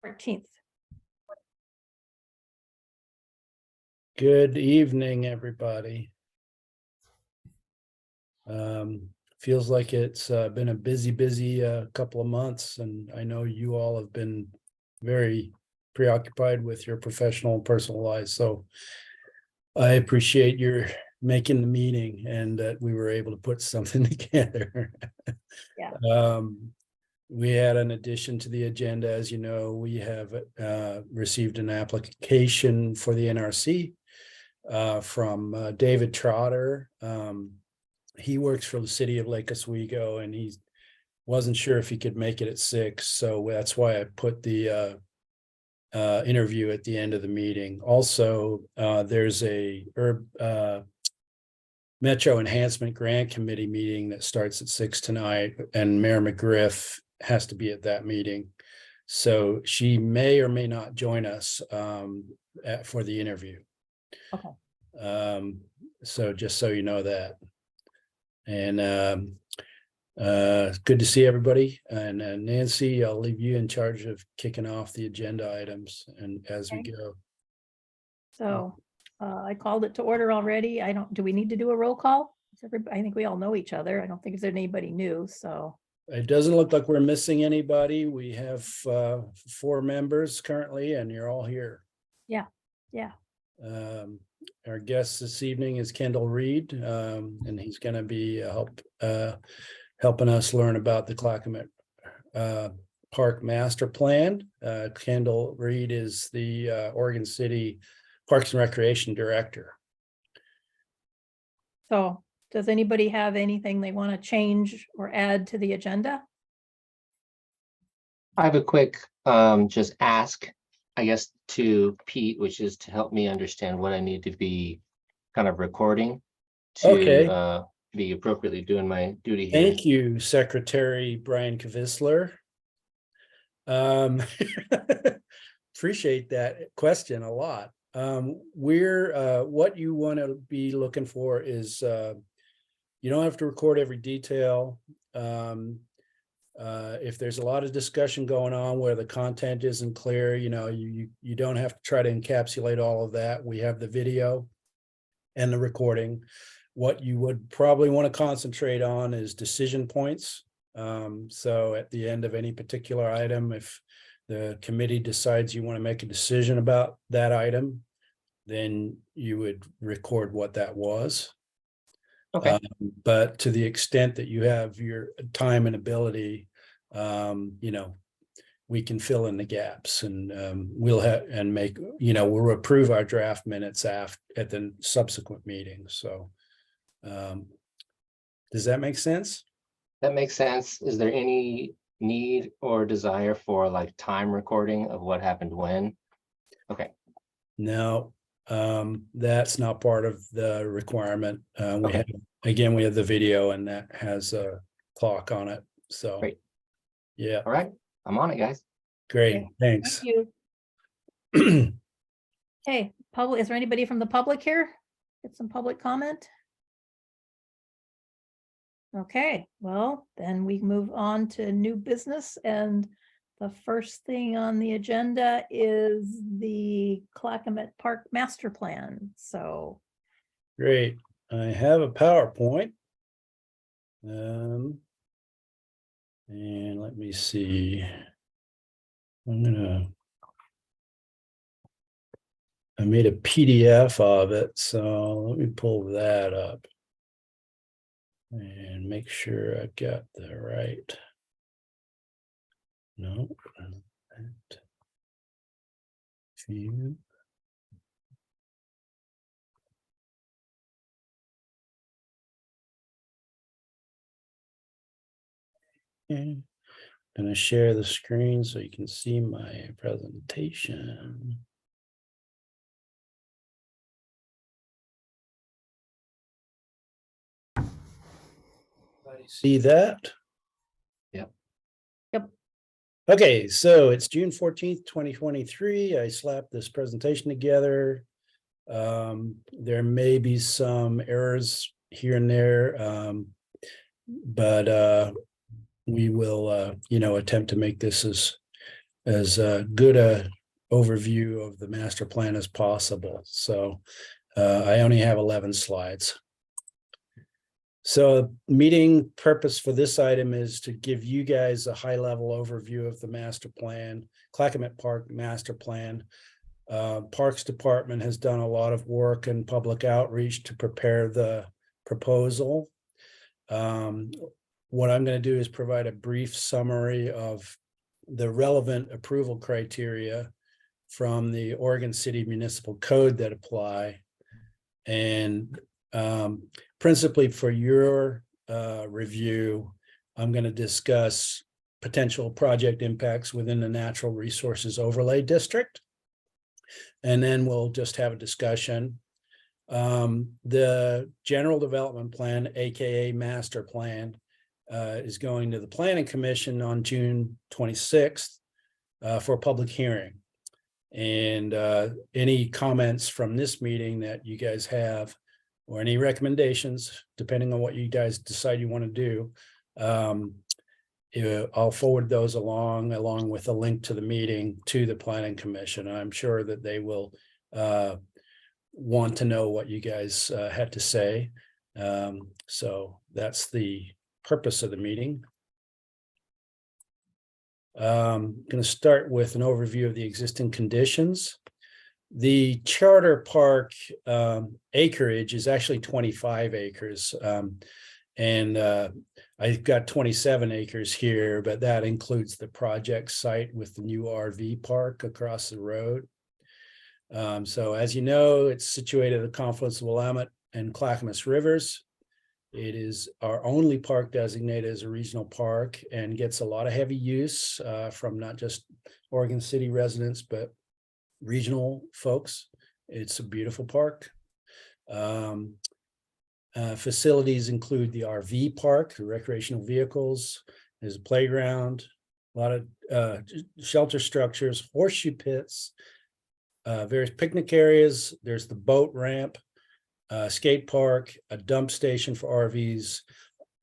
14th. Good evening, everybody. Feels like it's been a busy couple of months, and I know you all have been very preoccupied with your professional and personal lives. So I appreciate your making the meeting and that we were able to put something together. Yeah. We had an addition to the agenda. As you know, we have received an application for the NRC from David Trotter. He works for the city of Lake Oswego, and he wasn't sure if he could make it at 6. So that's why I put the interview at the end of the meeting. Also, there's a Metro Enhancement Grant Committee meeting that starts at 6 tonight, and Mayor McGriff has to be at that meeting. So she may or may not join us for the interview. Okay. So just so you know that. And good to see everybody. And Nancy, I'll leave you in charge of kicking off the agenda items and as we go. So I called it to order already. Do we need to do a roll call? I think we all know each other. I don't think there's anybody new, so. It doesn't look like we're missing anybody. We have 4 members currently, and you're all here. Yeah. Our guest this evening is Kendall Reed, and he's going to be helping us learn about the Clackamas Park Master Plan. Kendall Reed is the Oregon City Parks and Recreation Director. So does anybody have anything they want to change or add to the agenda? I have a quick just ask, I guess, to Pete, which is to help me understand what I need to be kind of recording to be appropriately doing my duty here. Thank you, Secretary Brian Kvisler. Appreciate that question a lot. What you want to be looking for is you don't have to record every detail. If there's a lot of discussion going on where the content isn't clear, you don't have to try to encapsulate all of that. We have the video and the recording. What you would probably want to concentrate on is decision points. So at the end of any particular item, if the committee decides you want to make a decision about that item, then you would record what that was. Okay. But to the extent that you have your time and ability, we can fill in the gaps, and we'll approve our draft minutes at the subsequent meetings. So does that make sense? That makes sense. Is there any need or desire for like time recording of what happened when? Okay. No, that's not part of the requirement. Okay. We have the video, and that has a clock on it. So Great. Yeah. All right. I'm on it, guys. Great. Okay. Thanks. Thank you. Hey, public, is there anybody from the public here? Get some public comment? Okay, well, then we move on to new business, and the first thing on the agenda is the Clackamas Park Master Plan. So Great. I have a PowerPoint. And let me see. I made a PDF of it, so let me pull that up and make sure I've got the right. No. View. Okay. I'm going to share the screen so you can see my presentation. Everybody see that? Yep. Yep. Okay, so it's June 14th, 2023. I slapped this presentation together. There may be some errors here and there, but we will, attempt to make this as as good a overview of the master plan as possible. So I only have 11 slides. So meeting purpose for this item is to give you guys a high-level overview of the master plan, Clackamas Park master plan. Parks Department has done a lot of work and public outreach to prepare the proposal. What I'm going to do is provide a brief summary of the relevant approval criteria from the Oregon City Municipal Code that apply. And principally for your review, I'm going to discuss potential project impacts within the Natural Resources Overlay District. And then we'll just have a discussion. The General Development Plan, AKA Master Plan, is going to the Planning Commission on June 26th for a public hearing. And any comments from this meeting that you guys have, or any recommendations, depending on what you guys decide you want to do, I'll forward those along with a link to the meeting to the Planning Commission. I'm sure that they will want to know what you guys had to say. So that's the purpose of the meeting. I'm going to start with an overview of the existing conditions. The Charter Park acreage is actually 25 acres. And I've got 27 acres here, but that includes the project site with the new RV park across the road. So as you know, it's situated at the confluence of Willamette and Clackamas Rivers. It is our only park designated as a regional park and gets a lot of heavy use from not just Oregon City residents, but regional folks. It's a beautiful park. Facilities include the RV park, the recreational vehicles, there's a playground, a lot of shelter structures, horseshoe pits, various picnic areas. There's the boat ramp, skate park, a dump station for RVs,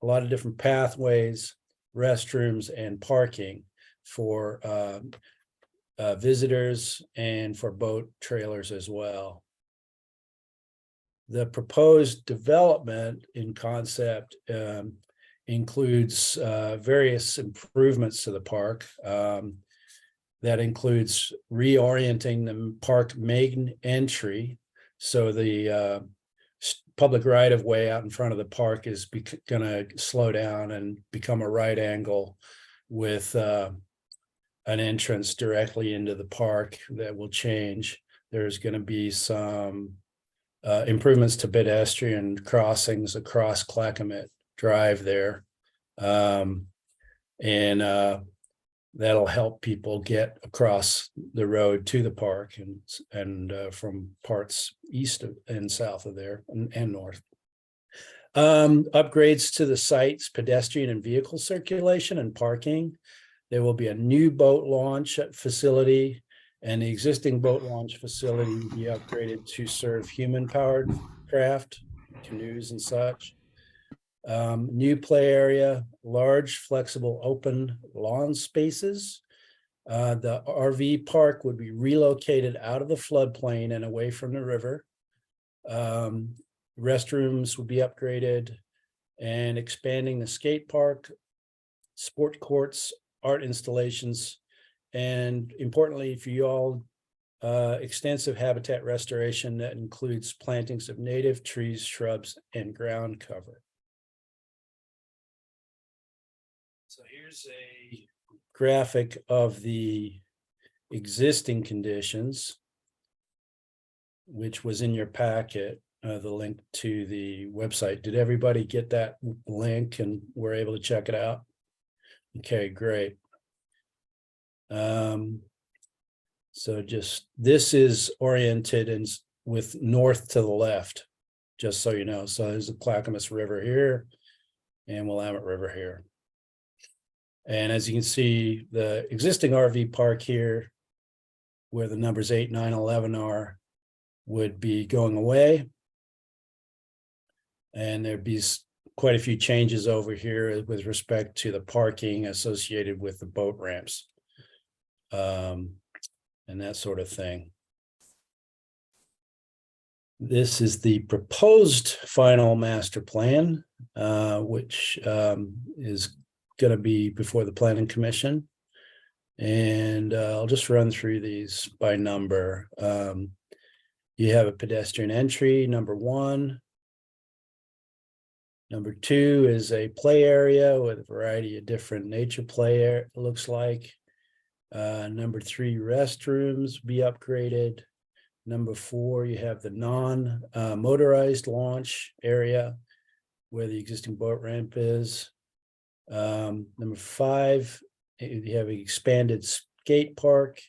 a lot of different pathways, restrooms, and parking for visitors and for boat trailers as well. The proposed development in concept includes various improvements to the park. That includes reorienting the park main entry. So the public right-of-way out in front of the park is going to slow down and become a right angle with an entrance directly into the park that will change. There's going to be some improvements to pedestrian crossings across Clackamas Drive there. That'll help people get across the road to the park and from parts east and south of there and north. Upgrades to the site's pedestrian and vehicle circulation and parking. There will be a new boat launch facility, and the existing boat launch facility will be upgraded to serve human-powered craft, canoes and such. New play area, large, flexible, open lawn spaces. The RV park would be relocated out of the floodplain and away from the river. Restrooms would be upgraded, and expanding the skate park, sport courts, art installations, and importantly for you all, extensive habitat restoration that includes plantings of native trees, shrubs, and ground cover. So here's a graphic of the existing conditions, which was in your packet, the link to the website. Did everybody get that link and were able to check it out? Okay, great. So just, this is oriented and with north to the left, just so you know. So there's the Clackamas River here and Willamette River here. And as you can see, the existing RV park here, where the numbers 8, 9, 11 are, would be going away. And there'd be quite a few changes over here with respect to the parking associated with the boat ramps. and that sort of thing. This is the proposed final master plan, which is going to be before the Planning Commission. And I'll just run through these by number. You have a pedestrian entry, number 1. Number 2 is a play area with a variety of different nature play, it looks like. Number 3, restrooms be upgraded. Number 4, you have the non-motorized launch area where the existing boat ramp is. Number 5, you have an expanded skate park.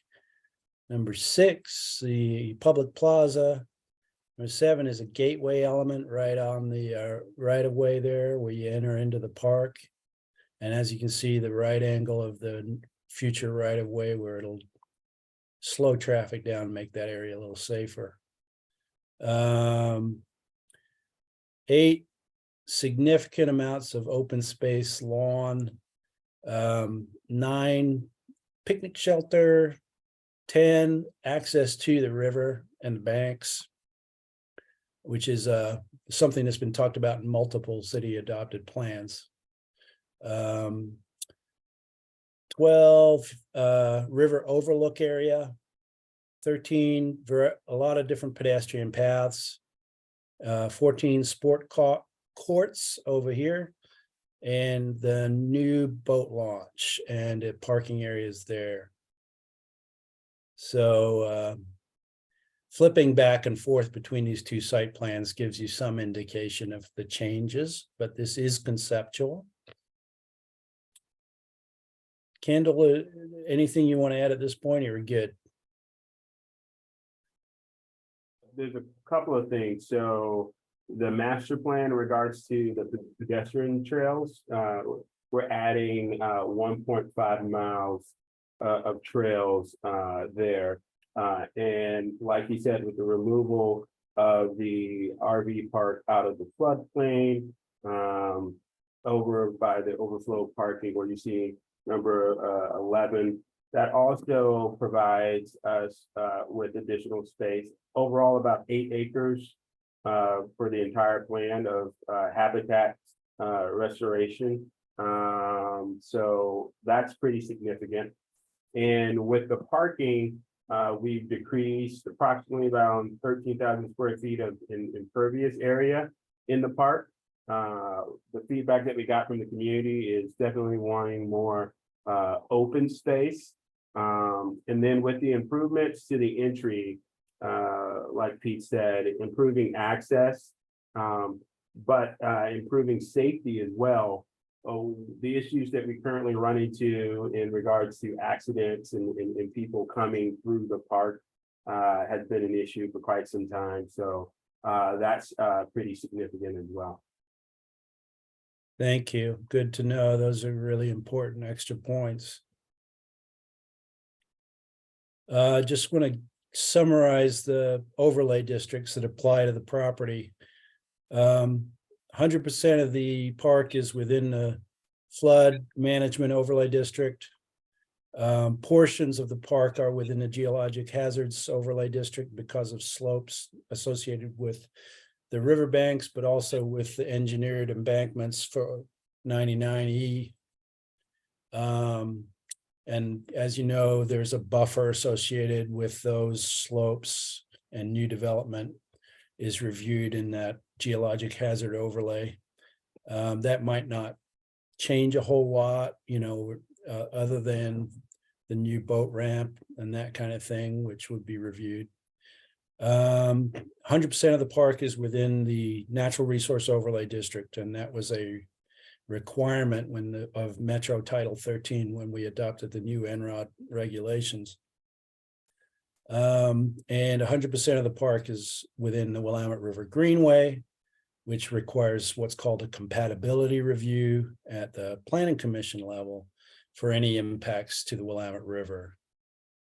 Number 6, the public plaza. Number 7 is a gateway element right on the right of way there where you enter into the park. And as you can see, the right angle of the future right of way where it'll slow traffic down and make that area a little safer. 8, significant amounts of open space lawn. 9, picnic shelter. 10, access to the river and the banks, which is something that's been talked about in multiple city adopted plans. 12, river overlook area. 13, a lot of different pedestrian paths. 14, sport courts over here, and the new boat launch and parking areas there. So flipping back and forth between these two site plans gives you some indication of the changes, but this is conceptual. Kendall, anything you want to add at this point, or good? There's a couple of things. So the master plan in regards to the pedestrian trails, we're adding 1.5 miles of trails there. And like he said, with the removal of the RV park out of the floodplain, over by the overflow parking where you see number 11, that also provides us with additional space. Overall, about 8 acres for the entire plan of habitat restoration. So that's pretty significant. And with the parking, we've decreased approximately around 13,000 square feet of impervious area in the park. The feedback that we got from the community is definitely wanting more open space. And then with the improvements to the entry, like Pete said, improving access, but improving safety as well. The issues that we currently run into in regards to accidents and people coming through the park has been an issue for quite some time. So that's pretty significant as well. Thank you. Good to know. Those are really important extra points. Just want to summarize the overlay districts that apply to the property. 100% of the park is within the flood management overlay district. Portions of the park are within the geologic hazards overlay district because of slopes associated with the riverbanks, but also with the engineered embankments for 99E. And as you know, there's a buffer associated with those slopes, and new development is reviewed in that geologic hazard overlay. That might not change a whole lot, other than the new boat ramp and that kind of thing, which would be reviewed. 100% of the park is within the natural resource overlay district, and that was a requirement of Metro Title 13 when we adopted the new NROD regulations. And 100% of the park is within the Willamette River Greenway, which requires what's called a compatibility review at the Planning Commission level for any impacts to the Willamette River.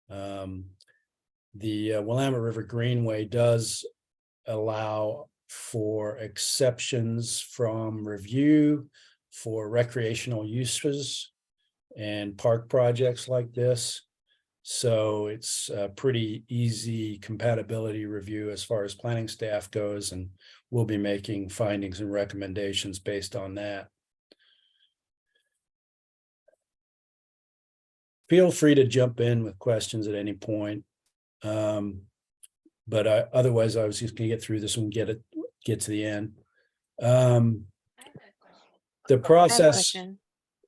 The Willamette River Greenway does allow for exceptions from review for recreational uses and park projects like this. So it's a pretty easy compatibility review as far as planning staff goes, and we'll be making findings and recommendations based on that. Feel free to jump in with questions at any point. But otherwise, I was just gonna get through this and get to the end. The I have a process, question.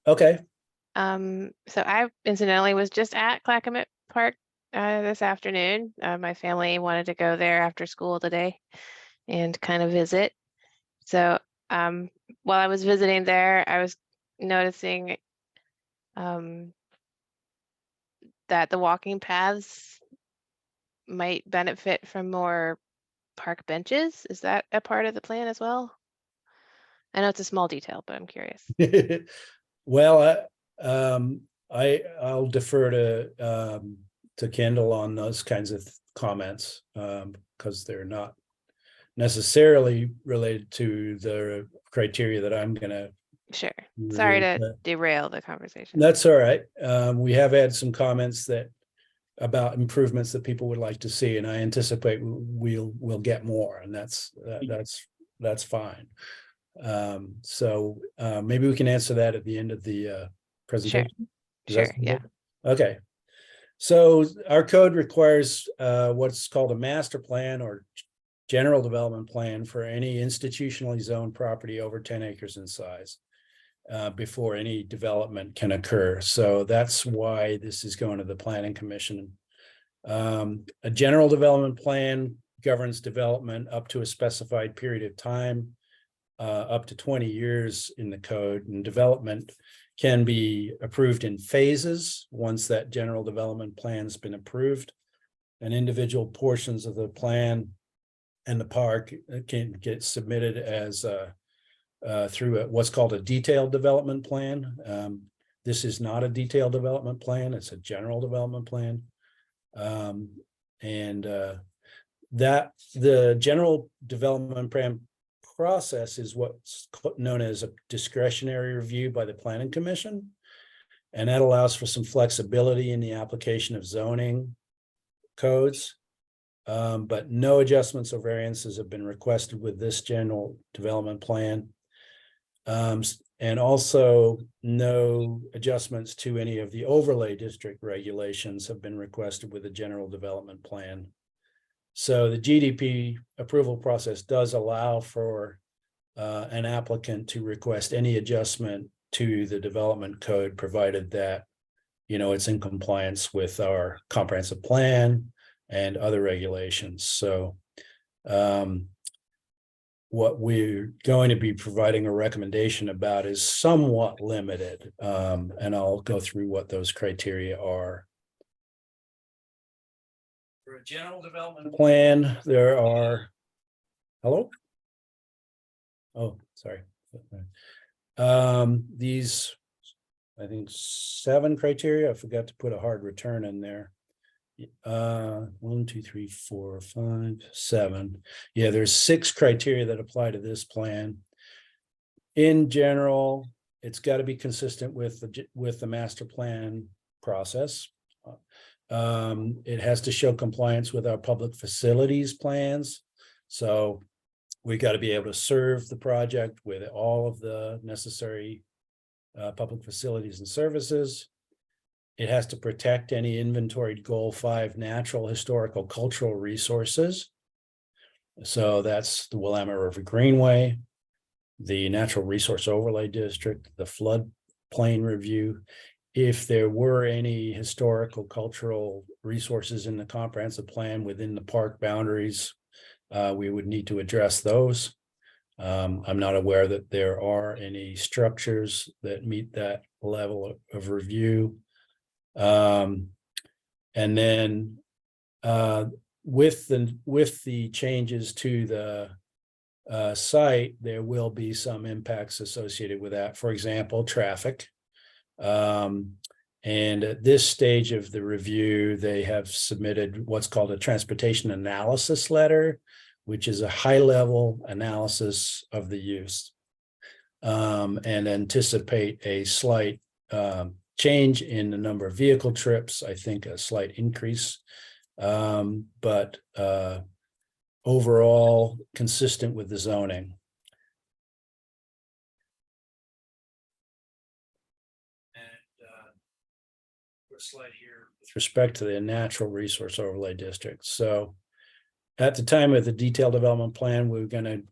okay, So I incidentally was just at Clackamas Park this afternoon. My family wanted to go there after school today and kind of visit. So while I was visiting there, I was noticing that the walking paths might benefit from more park benches. Is that a part of the plan as well? I know it's a small detail, but I'm curious. well, I'll defer to Kendall on those kinds of comments, because they're not necessarily related to the criteria that I'm gonna. Sure. Sorry to but derail the conversation. That's all right. We have had some comments about improvements that people would like to see, and I anticipate we'll get more, and that's fine. So maybe we can answer that at the end of the presentation. Does that Sure. sound Yeah. good? Okay. So our code requires what's called a master plan or general development plan for any institutionally zoned property over 10 acres in size before any development can occur. So that's why this is going to the Planning Commission. A general development plan governs development up to a specified period of time, up to 20 years in the code, and development can be approved in phases once that general development plan's been approved. And individual portions of the plan and the park can get submitted as through what's called a detailed development plan. This is not a detailed development plan, it's a general development plan. That the general development plan process is what's known as a discretionary review by the Planning Commission. And that allows for some flexibility in the application of zoning codes. But no adjustments or variances have been requested with this general development plan. And also no adjustments to any of the overlay district regulations have been requested with the general development plan. So the GDP approval process does allow for an applicant to request any adjustment to the development code, provided that, it's in compliance with our comprehensive plan and other regulations. So what we're going to be providing a recommendation about is somewhat limited, and I'll go through what those criteria are. For a general development plan, there are, hello? Oh, sorry. These, I think 7 criteria. I forgot to put a hard return in there. 1, 2, 3, 4, 5, 7. Yeah, there's 6 criteria that apply to this plan. In general, it's got to be consistent with the master plan process. It has to show compliance with our public facilities plans. So we got to be able to serve the project with all of the necessary public facilities and services. It has to protect any inventoried Goal 5 natural, historical, cultural resources. So that's the Willamette River Greenway, the Natural Resource Overlay District, the floodplain review. If there were any historical, cultural resources in the comprehensive plan within the park boundaries, we would need to address those. I'm not aware that there are any structures that meet that level of review. And then with the changes to the site, there will be some impacts associated with that. For example, traffic. And at this stage of the review, they have submitted what's called a transportation analysis letter, which is a high-level analysis of the use, and anticipate a slight change in the number of vehicle trips, I think a slight increase. But overall consistent with the zoning. And slide here with respect to the natural resource overlay district. So at the time of the detailed development plan, we're going to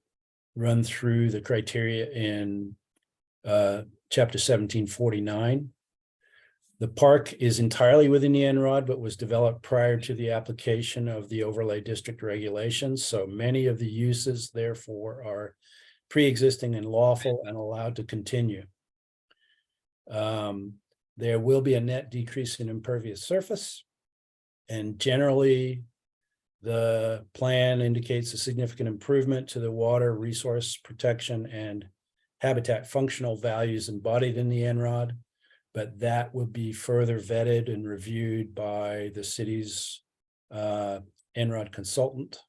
run through the criteria in chapter 1749. The park is entirely within the NROD, but was developed prior to the application of the overlay district regulations. So many of the uses therefore are pre-existing and lawful and allowed to continue. There will be a net decrease in impervious surface. And generally, the plan indicates a significant improvement to the water resource protection and habitat functional values embodied in the NROD, but that would be further vetted and reviewed by the city's NROD consultant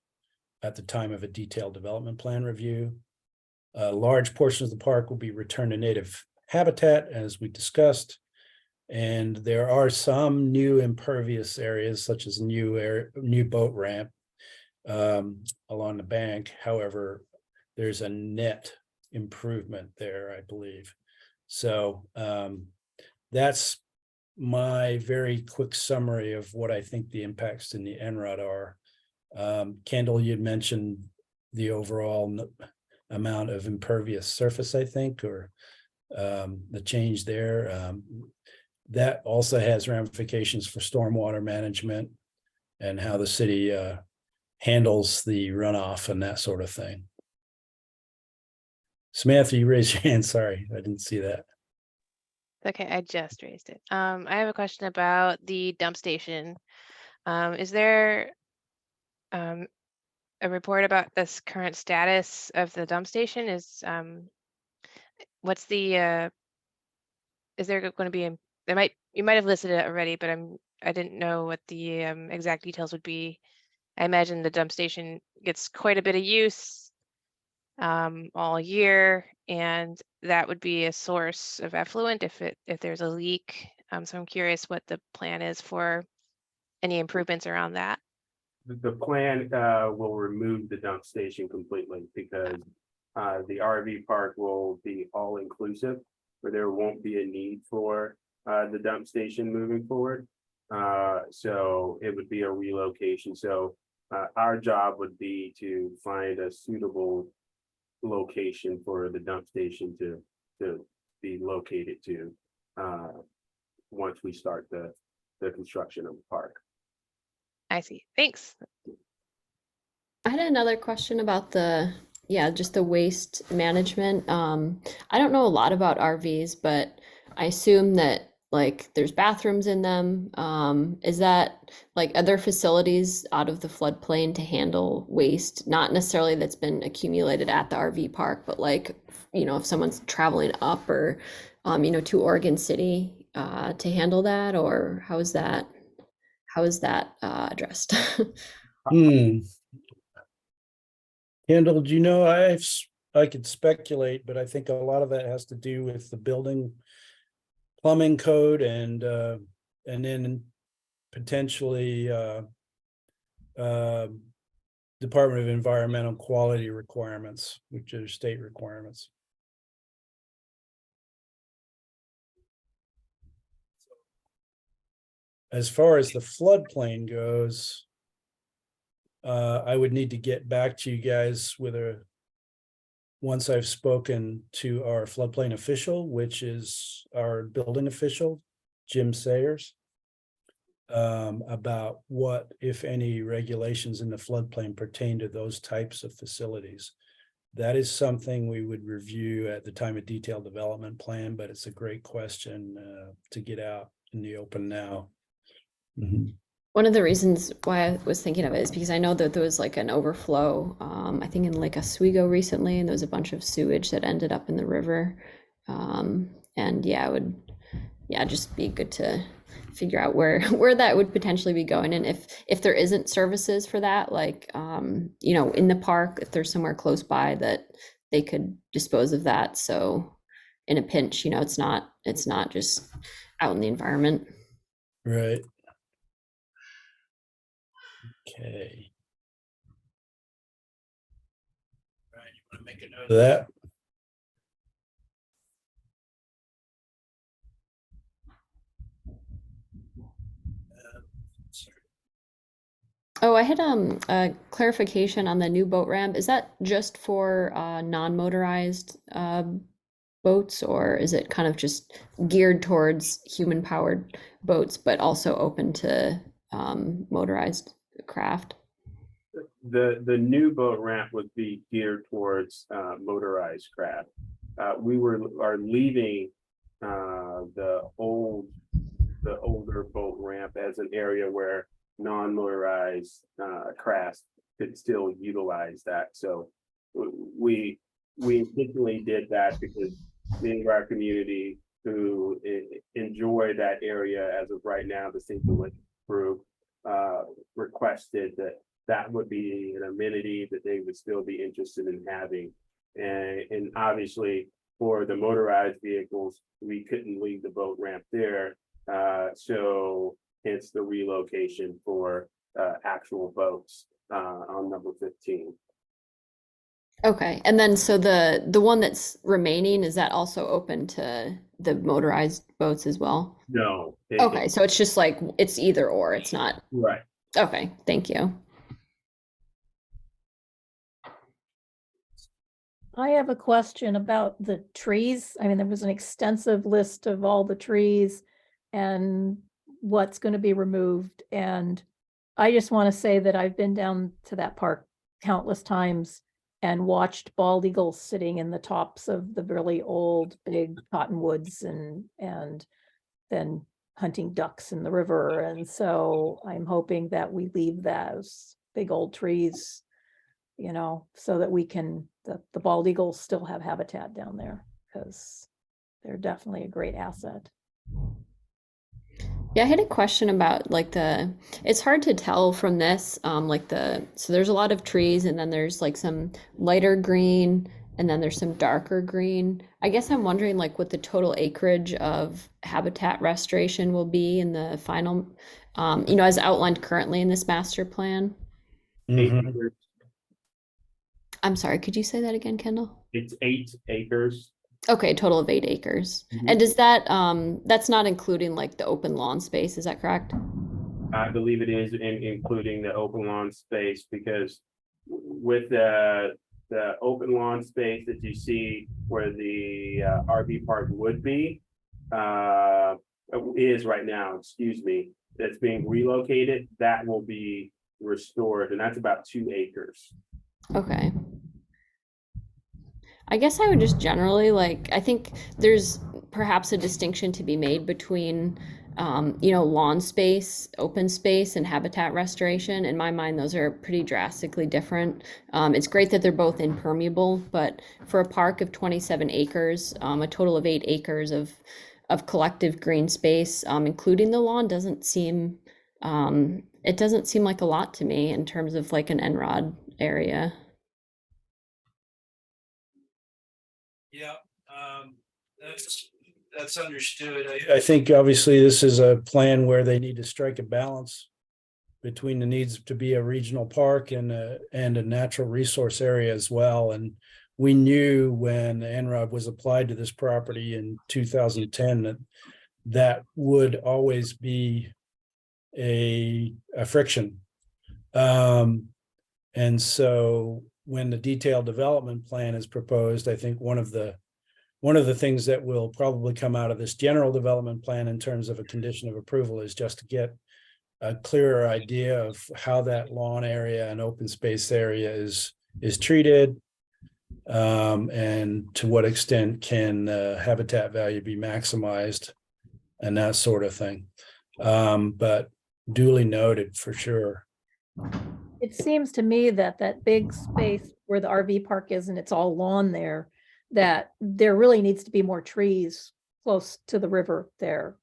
at the time of a detailed development plan review. Large portions of the park will be returned to native habitat, as we discussed. And there are some new impervious areas, such as new boat ramp along the bank. However, there's a net improvement there, I believe. So that's my very quick summary of what I think the impacts in the NROD are. Kendall, you'd mentioned the overall amount of impervious surface, I think, or the change there. That also has ramifications for stormwater management and how the city handles the runoff and that sort of thing. Samantha, you raised your hand. Sorry, I didn't see that. Okay, I just raised it. I have a question about the dump station. Is there a report about this current status of the dump station? What's the is there going to be you might have listed it already, but I didn't know what the exact details would be. I imagine the dump station gets quite a bit of use all year, and that would be a source of effluent if there's a leak. So I'm curious what the plan is for any improvements around that. The plan will remove the dump station completely because the RV park will be all inclusive, where there won't be a need for the dump station moving forward. So it would be a relocation. So our job would be to find a suitable location for the dump station to be located to once we start the construction of the park. I see. Thanks. I had another question about just the waste management. I don't know a lot about RVs, but I assume that like there's bathrooms in them. Is that like other facilities out of the floodplain to handle waste? Not necessarily that's been accumulated at the RV park, but like, if someone's traveling up or, to Oregon City to handle that, or how is that addressed? Kendall, do you know, I could speculate, but I think a lot of that has to do with the building plumbing code and then potentially Department of Environmental Quality requirements, which are state requirements. As far as the floodplain goes, I would need to get back to you guys with once I've spoken to our floodplain official, which is our building official, Jim Sayers, about what, if any, regulations in the floodplain pertain to those types of facilities. That is something we would review at the time of detailed development plan, but it's a great question to get out in the open now. Mm-hmm. One of the reasons why I was thinking of it is because I know that there was like an overflow, I think in Lake Oswego recently, and there was a bunch of sewage that ended up in the river. And yeah, it would just be good to figure out where that would potentially be going. And if there isn't services for that, like, in the park, if there's somewhere close by that they could dispose of that. So in a pinch, it's not just out in the environment. Right. Okay. All right, you want to make a note of that? Sorry. Oh, I had a clarification on the new boat ramp. Is that just for non-motorized boats, or is it kind of just geared towards human-powered boats, but also open to motorized craft? The new boat ramp would be geared towards motorized craft. We are leaving the older boat ramp as an area where non-motorized crafts could still utilize that. So we intentionally did that because many of our community who enjoy that area as of right now, the St. Louis group requested that would be an amenity that they would still be interested in having. And obviously for the motorized vehicles, we couldn't leave the boat ramp there. So hence the relocation for actual boats on number 15. Okay, and then so the one that's remaining, is that also open to the motorized boats as well? No. Okay, so it's just like it's either or, it's not. Right. Okay, thank you. I have a question about the trees. I mean, there was an extensive list of all the trees and what's going to be removed. And I just want to say that I've been down to that park countless times and watched bald eagles sitting in the tops of the really old big cottonwoods and then hunting ducks in the river. And so I'm hoping that we leave those big old trees, you know, so that we can, the bald eagles still have habitat down there, because they're definitely a great asset. Yeah, I had a question about like it's hard to tell from this, so there's a lot of trees and then there's like some lighter green and then there's some darker green. I guess I'm wondering like what the total acreage of habitat restoration will be in the final, as outlined currently in this master plan. Mhm. I'm sorry, could you say that again, Kendall? It's 8 acres. Okay, total of 8 acres. Mhm. And does that, that's not including like the open lawn space, is that correct? I believe it is including the open lawn space, because with the open lawn space that you see where the RV park would be, is right now, excuse me, that's being relocated, that will be restored, and that's about 2 acres. Okay. I guess I would just generally I think there's perhaps a distinction to be made between, lawn space, open space, and habitat restoration. In my mind, those are pretty drastically different. It's great that they're both impermeable, but for a park of 27 acres, a total of 8 acres of collective green space, including the lawn, doesn't seem, it doesn't seem like a lot to me in terms of like an NROD area. Yeah, that's understood. I think obviously this is a plan where they need to strike a balance between the needs to be a regional park and a natural resource area as well. And we knew when NROD was applied to this property in 2010 that would always be a friction. And so when the detailed development plan is proposed, I think one of the things that will probably come out of this general development plan in terms of a condition of approval is just to get a clearer idea of how that lawn area and open space area is treated, and to what extent can habitat value be maximized and that sort of thing. But duly noted for sure. It seems to me that that big space where the RV park is and it's all lawn there, that there really needs to be more trees close to the river there.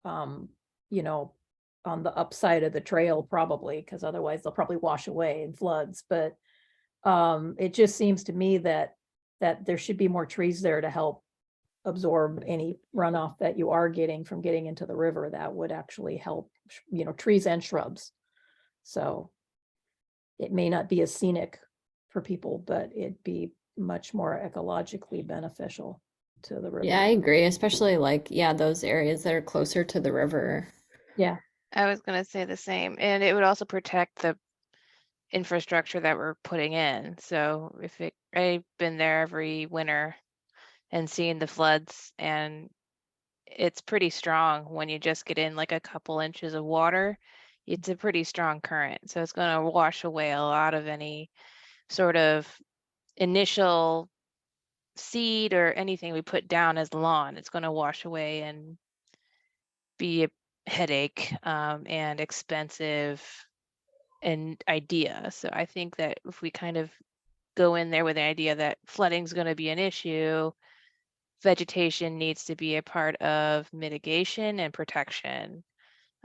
You know, on the upside of the trail probably, because otherwise they'll probably wash away in floods. But it just seems to me that there should be more trees there to help absorb any runoff that you are getting from getting into the river. That would actually help, trees and shrubs. So it may not be as scenic for people, but it'd be much more ecologically beneficial to the river. Yeah, I agree, especially like, yeah, those areas that are closer to the river. Yeah, I was gonna say the same, and it would also protect the infrastructure that we're putting in. So I've been there every winter and seen the floods, and it's pretty strong when you just get in like a couple inches of water. It's a pretty strong current, so it's going to wash away a lot of any sort of initial seed or anything we put down as lawn. It's going to wash away and be a headache and expensive and idea. So I think that if we kind of go in there with the idea that flooding is going to be an issue, vegetation needs to be a part of mitigation and protection,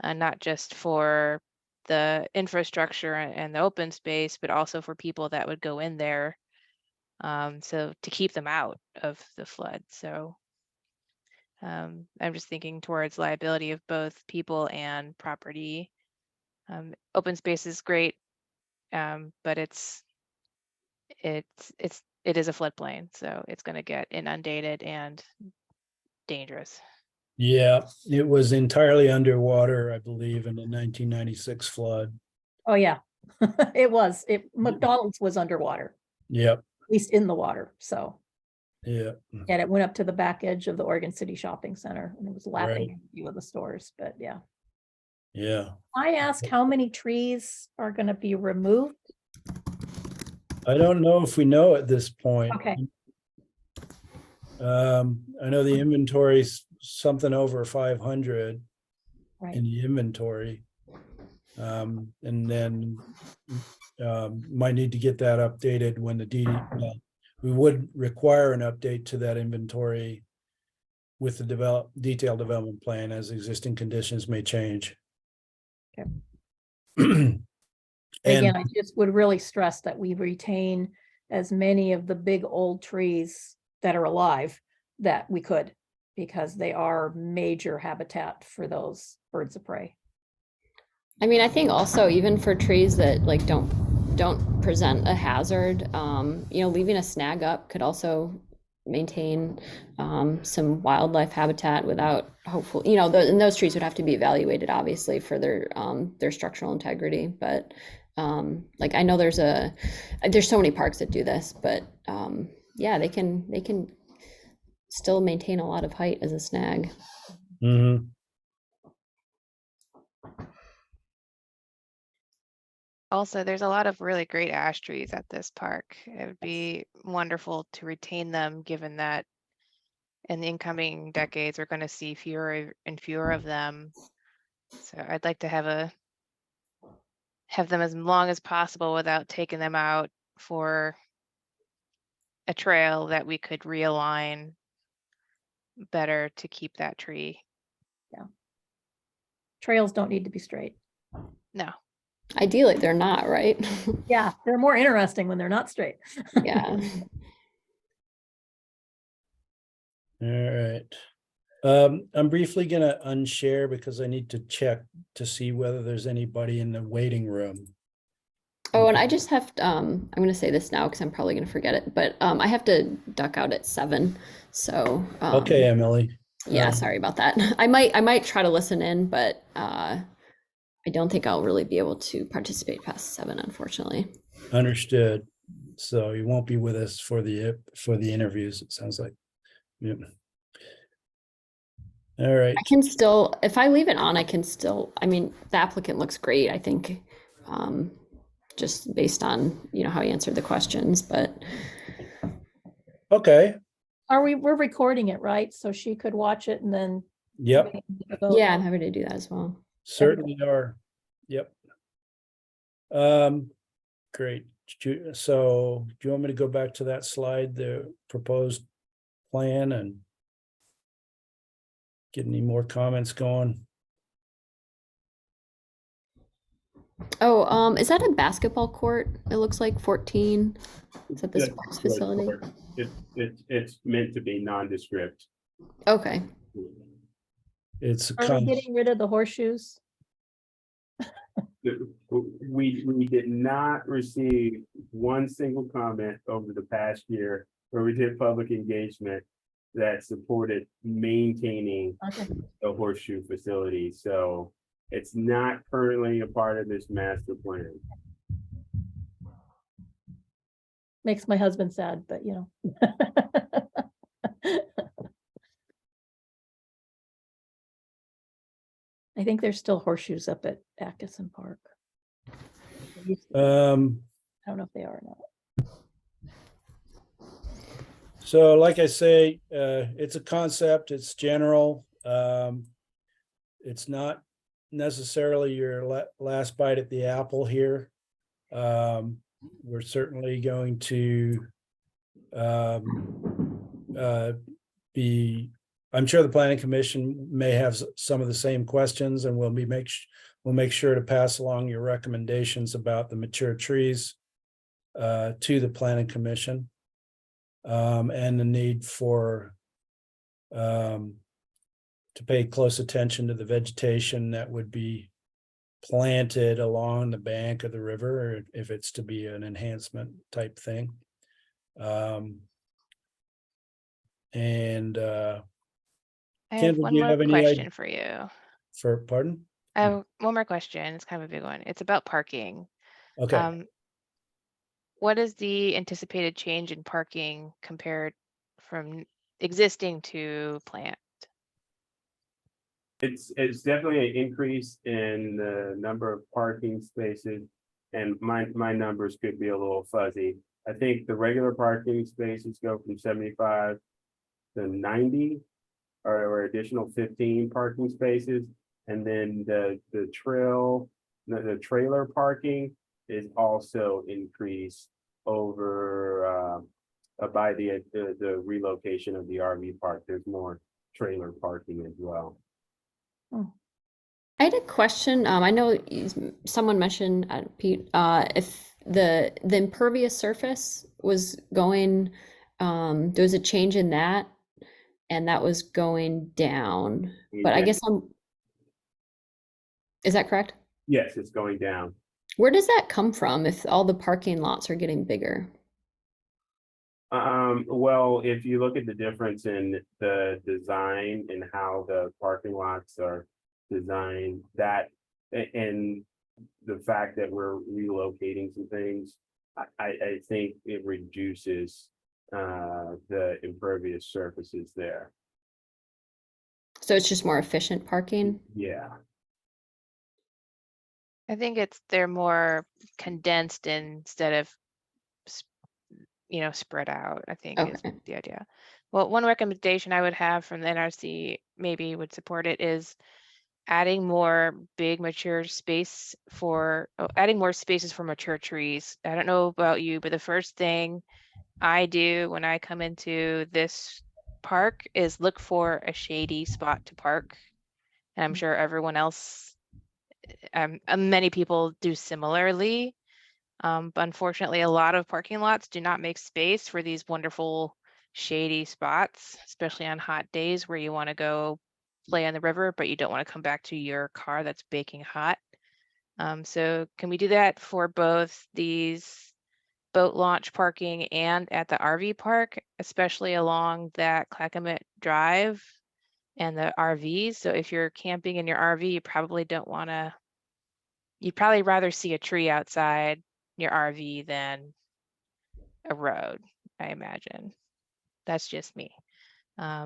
not just for the infrastructure and the open space, but also for people that would go in there. So to keep them out of the flood. So I'm just thinking towards liability of both people and property. Open space is great, but it is a floodplain, so it's going to get inundated and dangerous. Yeah, it was entirely underwater, I believe, in the 1996 flood. oh yeah, it was, McDonald's was underwater, Yep, at least in the water, so. yeah, And it went up to the back edge of the Oregon City Shopping Center and it was Right. lapping a few of the stores, but yeah. yeah. I asked how many trees are gonna be removed. I don't know if we know at this point. Okay. I know the inventory's something over 500 Right, in the inventory. And then might need to get that updated when we would require an update to that inventory with the detailed development plan as existing conditions may change. Okay. And again, I just would really stress that we retain as many of the big old trees that are alive that we could, because they are major habitat for those birds of prey. I mean, I think also even for trees that like don't present a hazard, leaving a snag up could also maintain some wildlife habitat without hopefully, and those trees would have to be evaluated obviously for their structural integrity. But like I know there's so many parks that do this, but yeah, they can still maintain a lot of height as a snag. Mhm. Also, there's a lot of really great ash trees at this park. It would be wonderful to retain them, given that in the incoming decades, we're going to see fewer and fewer of them. So I'd like to have them as long as possible without taking them out for a trail that we could realign better to keep that tree. Trails don't need to be straight. No. Ideally, they're not, right? Yeah, they're more interesting when they're not straight. Yeah. All right. I'm briefly gonna unshare because I need to check to see whether there's anybody in the waiting room. Oh, and I just have I'm going to say this now because I'm probably going to forget it, but I have to duck out at 7. So Okay, Emily. yeah, sorry about that. I might try to listen in, but I don't think I'll really be able to participate past 7, unfortunately. Understood. So you won't be with us for the interviews, it sounds like. Yep. All right. I can still, if I leave it on, I mean, the applicant looks great, I think, just based on, how he answered the questions, but. Okay. We're recording it, right? So she could watch it and then. Yep. Yeah, I'm happy to do that as well. Certainly are. Yep. Great. So do you want me to go back to that slide, the proposed plan, and get any more comments going? Oh, is that a basketball court? It looks like 14. Is that the Yeah, sports facility? It's meant to be nondescript. Okay. It's a Are they getting rid of the horseshoes? We did not receive one single comment over the past year where we did public engagement that supported maintaining Okay. the horseshoe facility. So it's not currently a part of this master plan. Makes my husband sad, but you know. I think there's still horseshoes up at Atkinson Park. There used to be. I don't know if they are or not. So like I say, it's a concept, it's general. It's not necessarily your last bite at the apple here. We're certainly going to I'm sure the planning commission may have some of the same questions, and we'll make sure to pass along your recommendations about the mature trees to the planning commission. And the need for to pay close attention to the vegetation that would be planted along the bank of the river, if it's to be an enhancement type thing. And I have Kendra, one do you more have any question for you. pardon? I have one more question. It's kind of a big one. It's about parking. Okay. What is the anticipated change in parking compared from existing to planned? It's definitely an increase in the number of parking spaces. And my numbers could be a little fuzzy. I think the regular parking spaces go from 75 to 90 or additional 15 parking spaces. And then the trailer parking is also increased over by the relocation of the RV park. There's more trailer parking as well. I had a question. I know someone mentioned, Pete, if the impervious surface was going, there was a change in that, and that was going down. But I guess is that correct? Yes, it's going down. Where does that come from if all the parking lots are getting bigger? Well, if you look at the difference in the design and how the parking lots are designed, that and the fact that we're relocating some things, I think it reduces the impervious surfaces there. So it's just more efficient parking? Yeah. I think they're more condensed instead of spread out, I think is Okay. the idea. Well, one recommendation I would have from the NRC maybe would support it is adding more spaces for mature trees. I don't know about you, but the first thing I do when I come into this park is look for a shady spot to park. And I'm sure everyone else, many people do similarly. But unfortunately, a lot of parking lots do not make space for these wonderful shady spots, especially on hot days where you want to go play on the river, but you don't want to come back to your car that's baking hot. So can we do that for both these boat launch parking and at the RV park, especially along that Clackamas Drive and the RVs? So if you're camping in your RV, you'd probably rather see a tree outside your RV than a road, I imagine. That's just me.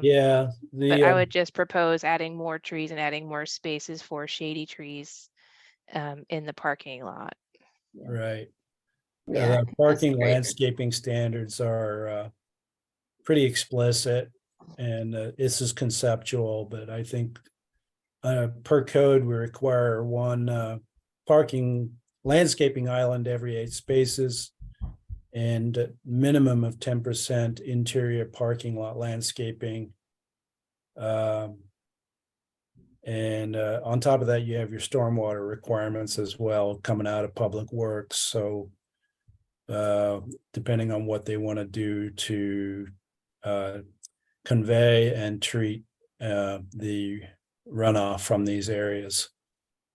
Yeah, But I would just propose adding more trees and adding more spaces for shady trees in the parking lot. right. Yeah, The that's parking great. landscaping standards are pretty explicit, and this is conceptual, but I think per code, we require one parking landscaping island every 8 spaces and minimum of 10% interior parking lot landscaping. And on top of that, you have your stormwater requirements as well coming out of Public Works. So depending on what they want to do to convey and treat the runoff from these areas.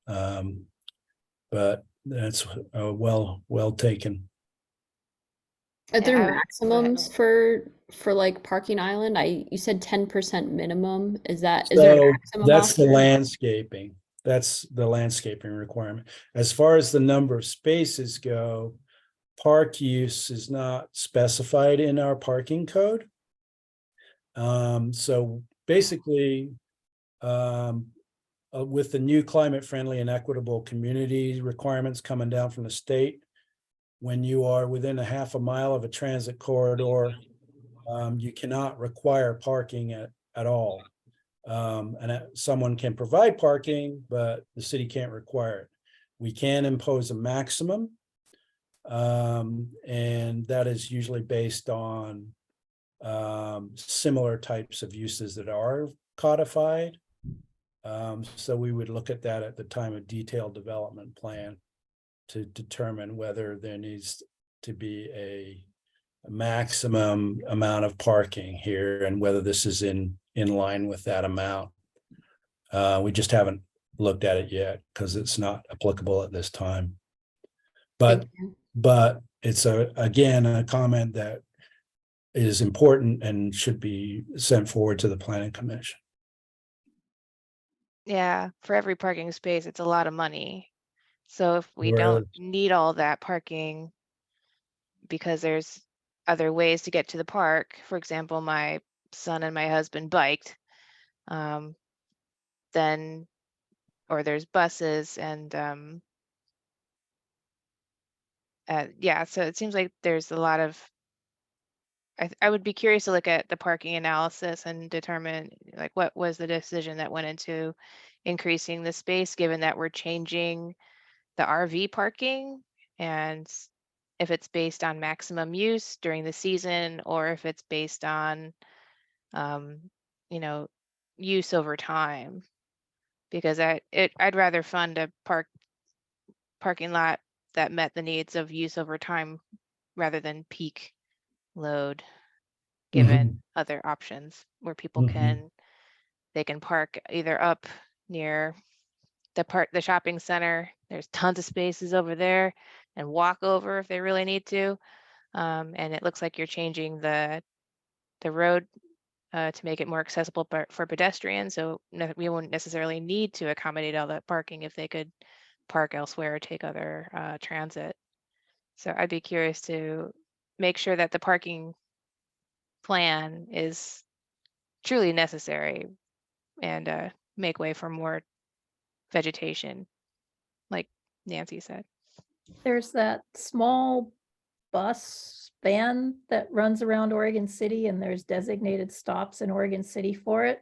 But that's well taken. Are there Yeah, maximums for like parking island? You said 10% minimum. Is there a maximum That's out the there? landscaping. That's the landscaping requirement. As far as the number of spaces go, park use is not specified in our parking code. So basically, with the new climate friendly and equitable community requirements coming down from the state, when you are within a half a mile of a transit corridor, you cannot require parking at all. Someone can provide parking, but the city can't require it. We can impose a maximum, and that is usually based on similar types of uses that are codified. So we would look at that at the time of detailed development plan to determine whether there needs to be a maximum amount of parking here and whether this is in line with that amount. We just haven't looked at it yet because it's not applicable at this time. But it's again a comment that is important and should be sent forward to the planning commission. yeah, for every parking space, it's a lot of money. So if we Well, don't need all that parking because there's other ways to get to the park, for example, my son and my husband biked, then, or there's buses and, yeah, so it seems like there's a lot of, I would be curious to look at the parking analysis and determine like what was the decision that went into increasing the space, given that we're changing the RV parking, and if it's based on maximum use during the season or if it's based on, you know, use over time. Because I'd rather fund a parking lot that met the needs of use over time rather than peak load, given other options where people they can park either up near the shopping center. There's tons of spaces over there, and walk over if they really need to. And it looks like you're changing the road to make it more accessible for pedestrians. So we wouldn't necessarily need to accommodate all that parking if they could park elsewhere or take other transit. So I'd be curious to make sure that the parking plan is truly necessary and make way for more vegetation, like Nancy said. There's that small bus van that runs around Oregon City, and there's designated stops in Oregon City for it.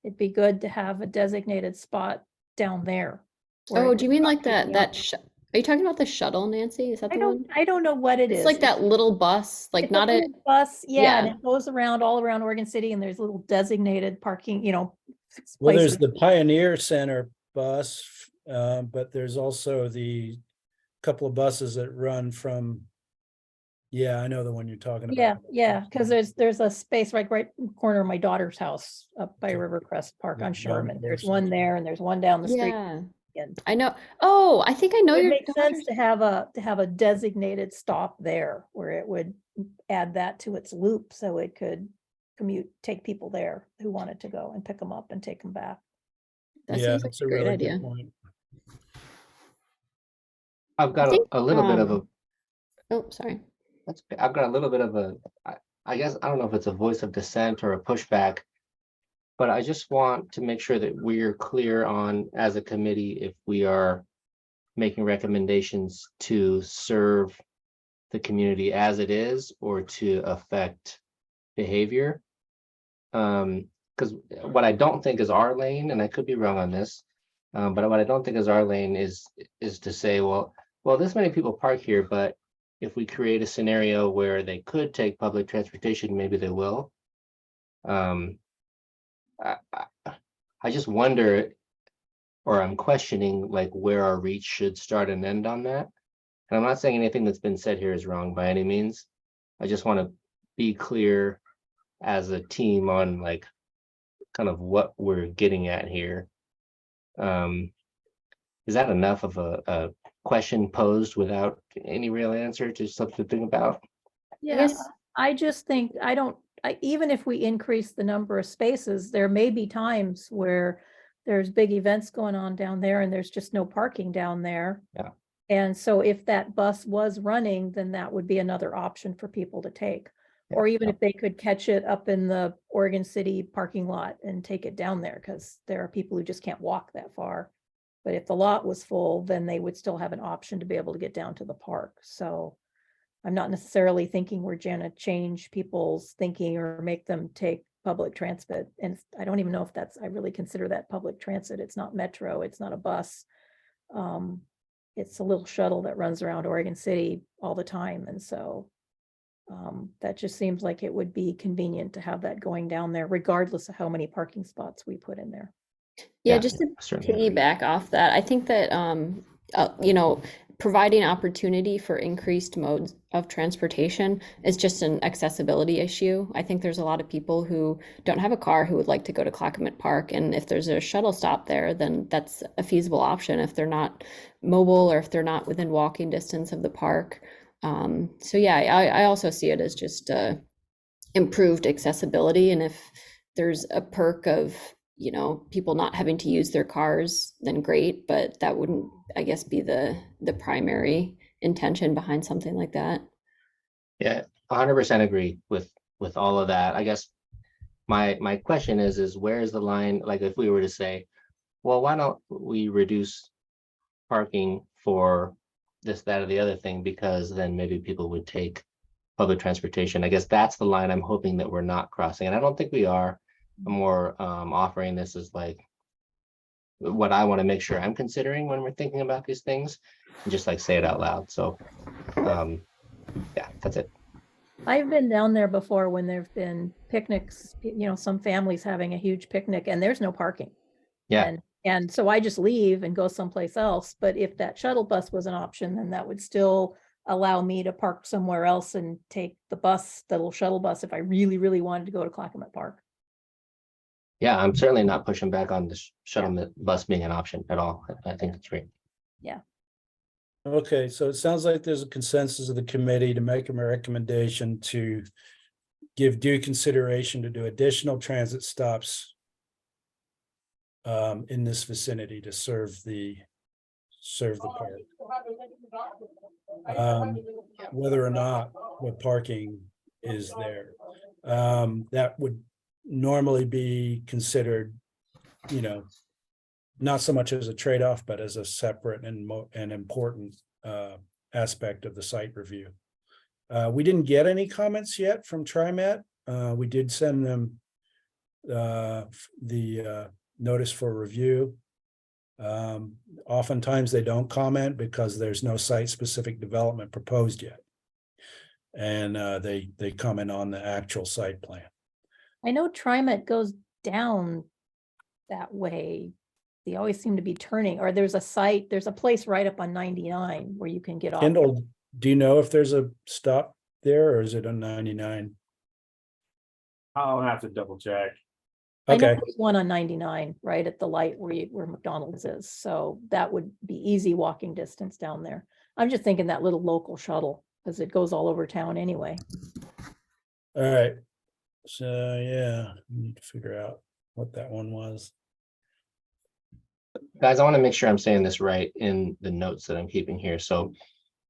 It'd be good to have a designated spot down there. where Oh, it do you could mean drop like that people off. are you talking about the shuttle, Nancy? Is that the one? I don't know what it is. It's like that little bus, like It's not a little bus, yeah, and yeah. it goes around all around Oregon City, and there's little designated parking, Well, places. there's the Pioneer Center bus, but there's also the couple of buses that run from. Yeah, I know the one you're talking about. Yeah, because there's a space right in the corner of my daughter's house up by Rivercrest Park on Yeah, Sherman. There's North one Side. there and there's one down the street. Yeah. And I know. Oh, I think I know it your makes sense daughter's. to have a designated stop there where it would add that to its loop so it could take people there who wanted to go and pick them up and take them back. That Yeah, seems like that's a a great really idea. good point. I've got think, a little bit of a, Oh, sorry. I've got a little bit of a, I guess, I don't know if it's a voice of dissent or a pushback. But I just want to make sure that we're clear on, as a committee, if we are making recommendations to serve the community as it is or to affect behavior. Because what I don't think is our lane, and I could be wrong on this, but what I don't think is our lane is to say, well, this many people park here, but if we create a scenario where they could take public transportation, maybe they will. I just wonder, or I'm questioning, like, where our reach should start and end on that. And I'm not saying anything that's been said here is wrong by any means. I just want to be clear as a team on like kind of what we're getting at here. Is that enough of a question posed without any real answer, just something to think about? Yeah, guess- I just think, even if we increase the number of spaces, there may be times where there's big events going on down there and there's just no parking down there. Yeah. And so if that bus was running, then that would be another option for people to take. Yeah, Or even yeah. if they could catch it up in the Oregon City parking lot and take it down there, because there are people who just can't walk that far. But if the lot was full, then they would still have an option to be able to get down to the park. So I'm not necessarily thinking we're gonna change people's thinking or make them take public transit. And I don't even know if I really consider that public transit. It's not metro, it's not a bus. It's a little shuttle that runs around Oregon City all the time. And so that just seems like it would be convenient to have that going down there, regardless of how many parking spots we put in there. Yeah, Yeah, just to certainly agree. piggyback off that, I think that, you know, providing opportunity for increased modes of transportation is just an accessibility issue. I think there's a lot of people who don't have a car who would like to go to Clackamas Park, and if there's a shuttle stop there, then that's a feasible option if they're not mobile or if they're not within walking distance of the park. So yeah, I also see it as just improved accessibility, and if there's a perk of, you know, people not having to use their cars, then great, but that wouldn't, I guess, be the primary intention behind something like that. Yeah, 100% agree with all of that. I guess my question is where's the line? Like if we were to say, well, why don't we reduce parking for this, that, or the other thing, because then maybe people would take public transportation. I guess that's the line I'm hoping that we're not crossing, and I don't think we are. I'm more offering this as like what I want to make sure I'm considering when we're thinking about these things, and just like say it out loud. So yeah, that's it. I've been down there before when there've been picnics, some families having a huge picnic and there's no parking. Yeah. And so I just leave and go someplace else. But if that shuttle bus was an option, then that would still allow me to park somewhere else and take the little shuttle bus if I really, really wanted to go to Clackamas Park. Yeah, I'm certainly not pushing back on the shuttle bus being an option at all. I think it's great. Yeah. Okay, so it sounds like there's a consensus of the committee to make a recommendation to give due consideration to do additional transit stops in this vicinity to serve the park. Whether or not the parking is there. That would normally be considered, not so much as a trade-off, but as a separate and important aspect of the site review. We didn't get any comments yet from TriMet. We did send them the notice for review. Oftentimes they don't comment because there's no site-specific development proposed yet. And they comment on the actual site plan. I know TriMet goes down that way. They always seem to be turning, or there's a place right up on 99 where you can get off. Kendall, do you know if there's a stop there or is it on 99? I'll have to double check. I know Okay, there's one on 99 right at the light where McDonald's is. So that would be easy walking distance down there. I'm just thinking that little local shuttle because it goes all over town anyway. all right. So yeah, we need to figure out what that one was. Guys, I want to make sure I'm saying this right in the notes that I'm keeping here. So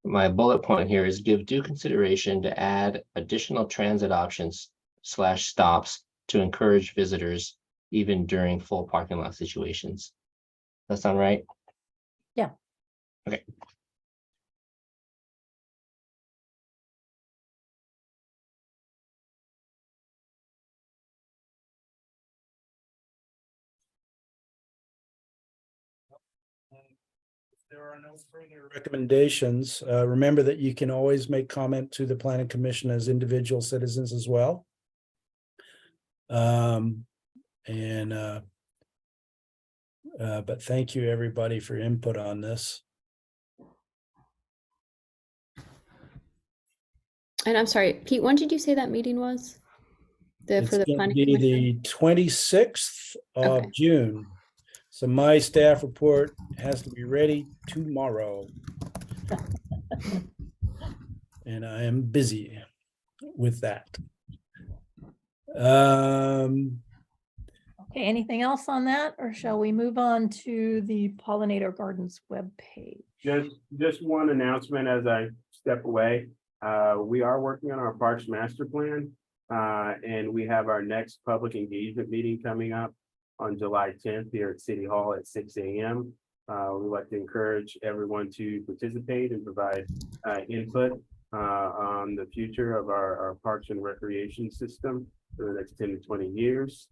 my bullet point here is give due consideration to add additional transit options / stops to encourage visitors even during full parking lot situations. That sound right? Yeah. Okay. There are no further recommendations. Remember that you can always make comment to the planning commission as individual citizens as well. But thank you everybody for input on this. And I'm sorry, Pete, when did you say that meeting was? It's For the going to planning be commission? the 26th of Okay. June. So my staff report has to be ready tomorrow. And I am busy with that. Okay, anything else on that, or shall we move on to the Pollinator Gardens webpage? Just one announcement as I step away. We are working on our Parks Master Plan. And we have our next public engagement meeting coming up on July 10th here at City Hall at 6 a.m. We'd like to encourage everyone to participate and provide input on the future of our parks and recreation system for the next 10 to 20 years.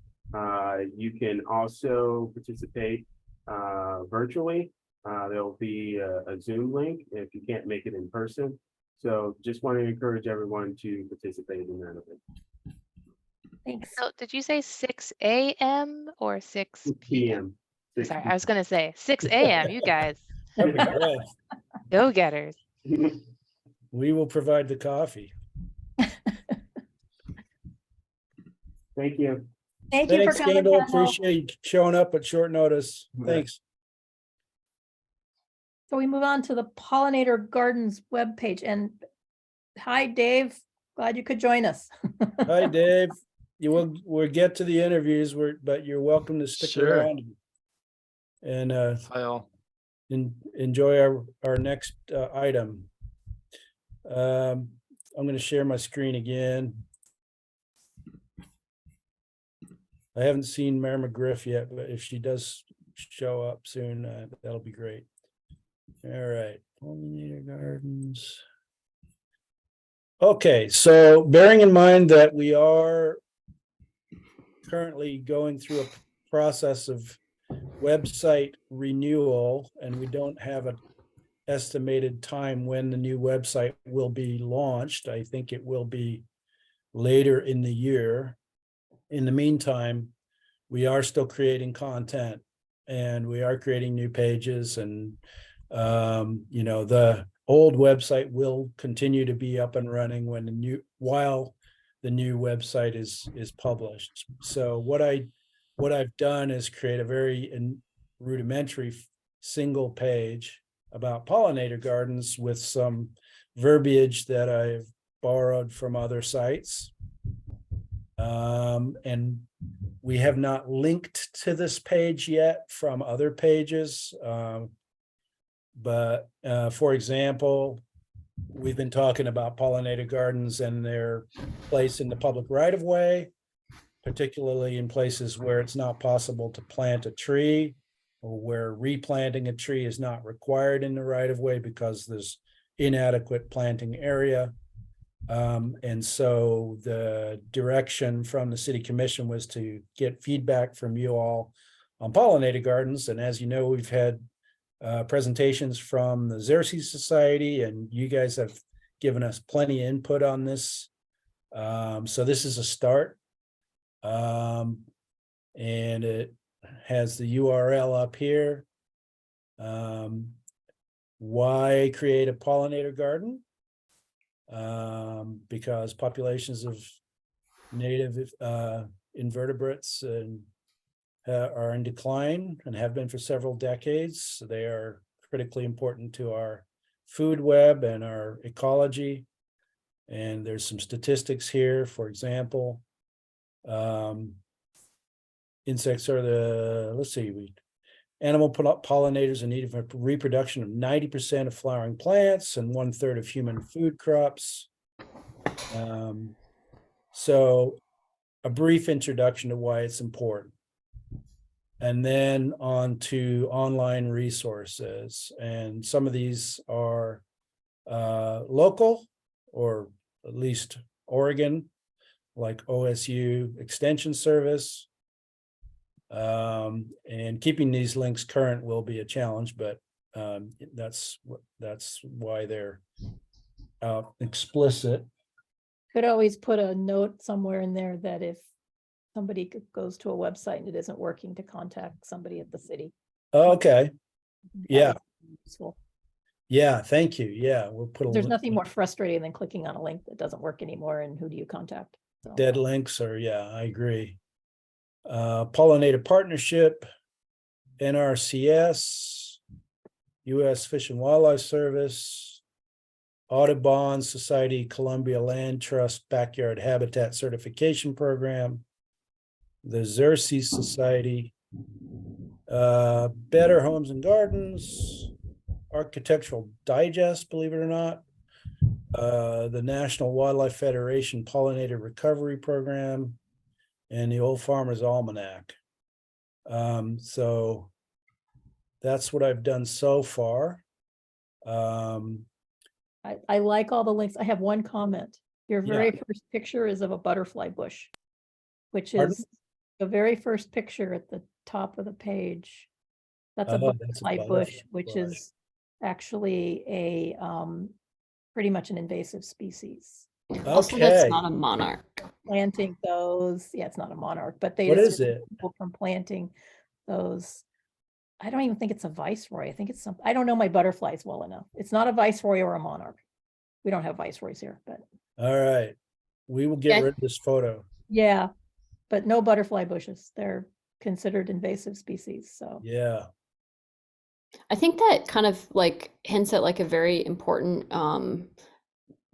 You can also participate virtually. There'll be a Zoom link if you can't make it in person. So just want to encourage everyone to participate in that event. Thanks. So did you say 6 a.m. or 6 p.m.? Sorry, I was gonna say 6 a.m. You guys, go-getters. We will provide the coffee. Thank you. Thank you for Thanks, coming, Kendall. Kendall. Appreciate you showing up at short notice. Yeah. Thanks. So we move on to the Pollinator Gardens webpage, and hi, Dave. Glad you could join us. Hi, Dave. We'll get to the interviews, but you're welcome to stick Sure. around and Hi all. enjoy our next item. I'm going to share my screen again. I haven't seen Mary McGriff yet, but if she does show up soon, that'll be great. All right, Pollinator Gardens. Okay, so bearing in mind that we are currently going through a process of website renewal, and we don't have an estimated time when the new website will be launched. I think it will be later in the year. In the meantime, we are still creating content, and we are creating new pages, and the old website will continue to be up and running while the new website is published. So what I've done is create a very rudimentary single page about Pollinator Gardens with some verbiage that I've borrowed from other sites. And we have not linked to this page yet from other pages. But for example, we've been talking about Pollinator Gardens and their place in the public right-of-way, particularly in places where it's not possible to plant a tree, or where replanting a tree is not required in the right-of-way because there's inadequate planting area. And so the direction from the City Commission was to get feedback from you all on Pollinator Gardens. And as you know, we've had presentations from the Xerces Society, and you guys have given us plenty of input on this. So this is a start. And it has the URL up here. Why create a pollinator garden? Because populations of native invertebrates are in decline and have been for several decades. So they are critically important to our food web and our ecology. And there's some statistics here. For example, insects are animal pollinators in need of a reproduction of 90% of flowering plants and 1/3 of human food crops. So a brief introduction to why it's important. And then on to online resources. And some of these are local, or at least Oregon, like OSU Extension Service. And keeping these links current will be a challenge, but that's why they're explicit. Could always put a note somewhere in there that if somebody goes to a website and it isn't working, to contact somebody at the city. Okay. That Yeah. would be useful. Yeah. Thank you. Yeah. We'll put There's nothing more frustrating than clicking on a link that doesn't work anymore, and who do you contact? So, Dead links are, yeah, I agree. Pollinator Partnership, NRCS, US Fish and Wildlife Service, Audubon Society, Columbia Land Trust Backyard Habitat Certification Program, the Xerces Society, Better Homes and Gardens, Architectural Digest, believe it or not, the National Wildlife Federation Pollinator Recovery Program, and the Old Farmer's Almanac. So that's what I've done so far. I like all the links. I have one comment. Your Yeah. very first picture is of a butterfly bush, which Pardon? is the very first picture at the top of the page. That's a Oh, that's a butterfly bush, butterfly which bush. is actually a pretty much an invasive species. Also, that's Okay, not a monarch. Planting those, yeah, it's not a monarch, but they what just is it? people from planting those. I don't even think it's a viceroy. I think it's some, I don't know my butterflies well enough. It's not a viceroy or a monarch. We don't have viceroys here, but All right, we will get Yeah. rid of this photo. yeah, but no butterfly bushes. They're considered invasive species, so. Yeah, I think that kind of like hints at like a very important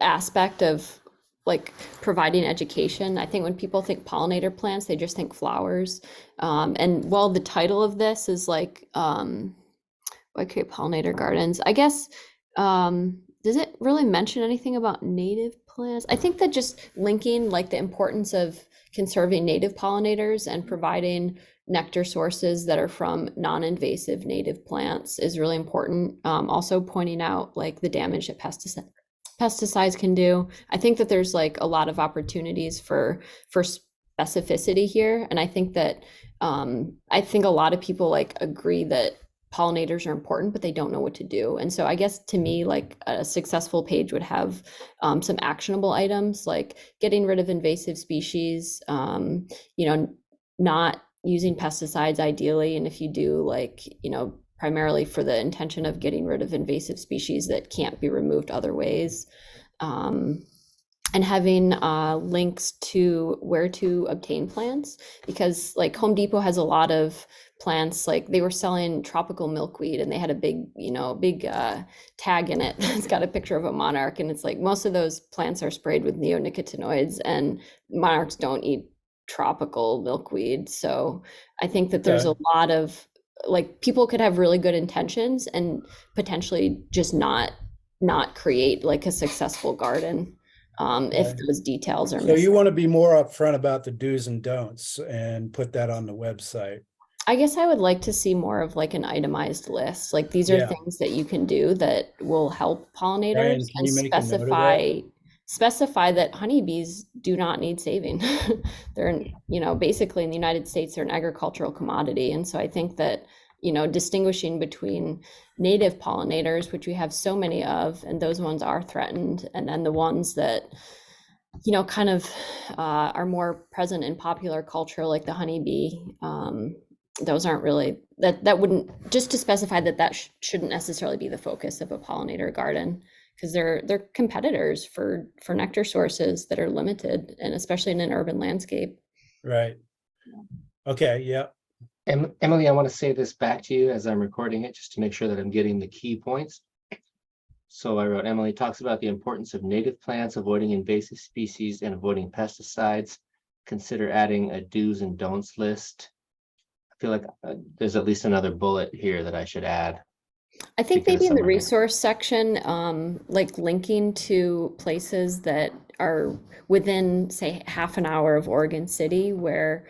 aspect of like providing education. I think when people think pollinator plants, they just think flowers. And while the title of this is like why create pollinator gardens, I guess does it really mention anything about native plants? I think that just linking like the importance of conserving native pollinators and providing nectar sources that are from non-invasive native plants is really important. Also pointing out like the damage that pesticides can do. I think that there's like a lot of opportunities for specificity here, and I think that I think a lot of people like agree that pollinators are important, but they don't know what to do. And so I guess to me, like a successful page would have some actionable items like getting rid of invasive species, you know, not using pesticides ideally. And if you do, like, you know, primarily for the intention of getting rid of invasive species that can't be removed other ways. And having links to where to obtain plants, because like Home Depot has a lot of plants, like they were selling tropical milkweed and they had a big, you know, tag in it. It's got a picture of a monarch, and it's like most of those plants are sprayed with neonicotinoids, and monarchs don't eat tropical milkweed. So I think that there's a lot of like people could have really good intentions and potentially just not create like a successful garden if Right. those details are so missing. you want to be more upfront about the do's and don'ts and put that on the website. I guess I would like to see more of like an itemized list. Like these are Yeah. things that you can do that will help pollinators, Brian, can and you make a note of that? specify that honeybees do not need saving. They're, you know, basically in the United States, they're an agricultural commodity. And so I think that, you know, distinguishing between native pollinators, which we have so many of, and those ones are threatened, and then the ones that, you know, kind of are more present in popular culture, like the honeybee. Those aren't really, that wouldn't, just to specify that shouldn't necessarily be the focus of a pollinator garden, because they're competitors for nectar sources that are limited, and especially in an urban landscape. Right. Okay, yeah. Emily, I want to say this back to you as I'm recording it, just to make sure that I'm getting the key points. So I wrote, Emily talks about the importance of native plants, avoiding invasive species, and avoiding pesticides. Consider adding a do's and don'ts list. I feel like there's at least another bullet here that I should add. I think because maybe in the someone- resource section, like linking to places that are within, say, half an hour of Oregon City, where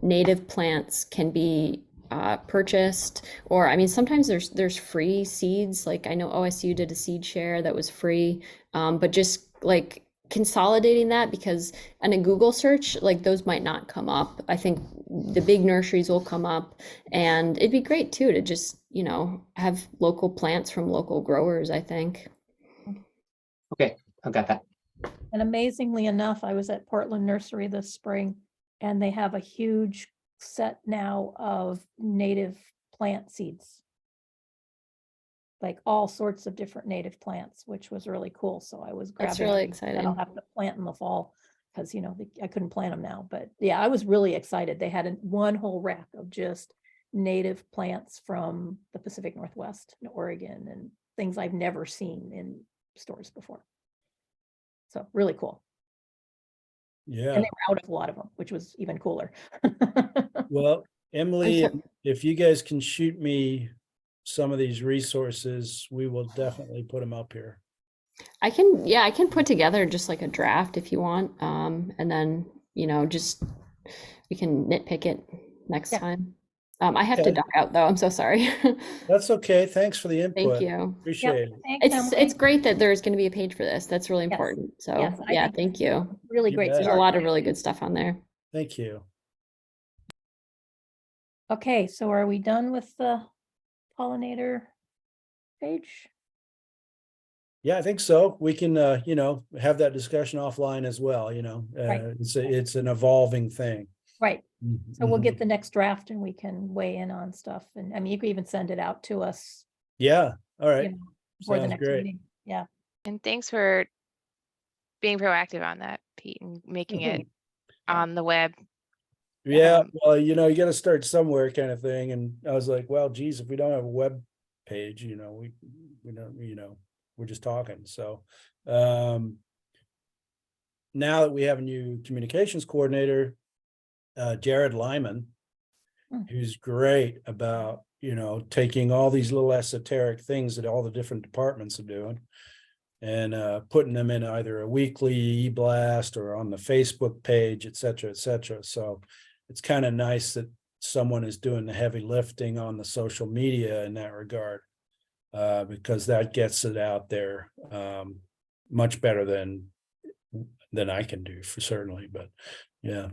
native plants can be purchased, or I mean, sometimes there's free seeds. Like I know OSU did a seed share that was free, but just like consolidating that, because in a Google search, like those might not come up. I think the big nurseries will come up, and it'd be great too to just, you know, have local plants from local growers, I think. Okay, I've got that. And amazingly enough, I was at Portland Nursery this spring, and they have a huge set now of native plant seeds. Like all sorts of different native plants, which was really cool. So I was That's grabbing really that I'll exciting. have to plant in the fall because, I couldn't plant them now, but yeah, I was really excited. They had one whole rack of just native plants from the Pacific Northwest and Oregon and things I've never seen in stores before. So really cool. Yeah. And they were out of a lot of them, which was even cooler. Well, Emily, so- if you guys can shoot me some of these resources, we will definitely put them up here. I can put together just like a draft if you want. And then, just we can nitpick it next Yeah. time. I have to Okay. duck out though. I'm so sorry. That's okay. Thanks for the Thank input. you. Appreciate it. Thanks, It's Emily. great that there's going to be a page for this. That's really Yes. important. So Yes, I yeah, think thank you. Really You great bet. There's a start. lot of really good stuff on there. Thank you. Okay, so are we done with the pollinator page? Yeah, I think so. We can, have that discussion offline as well, Right. It's an evolving thing. Right, so we'll Mhm. get the next draft and we can weigh in on stuff. And I mean, you could even send it out to us, Yeah, all right. before the Sounds next great. meeting. Yeah, And thanks for being proactive on that, Pete, and making it on the web. Yeah, Um, well, you gotta start somewhere kind of thing. And I was like, well, geez, if we don't have a web page, we don't, we're just talking. So now that we have a new communications coordinator, Jared Lyman, who's great about, taking all these little esoteric things that all the different departments are doing and putting them in either a weekly e-blast or on the Facebook page, et cetera, et cetera. So it's kind of nice that someone is doing the heavy lifting on the social media in that regard, because that gets it out there much better than I can do for certainly, but yeah.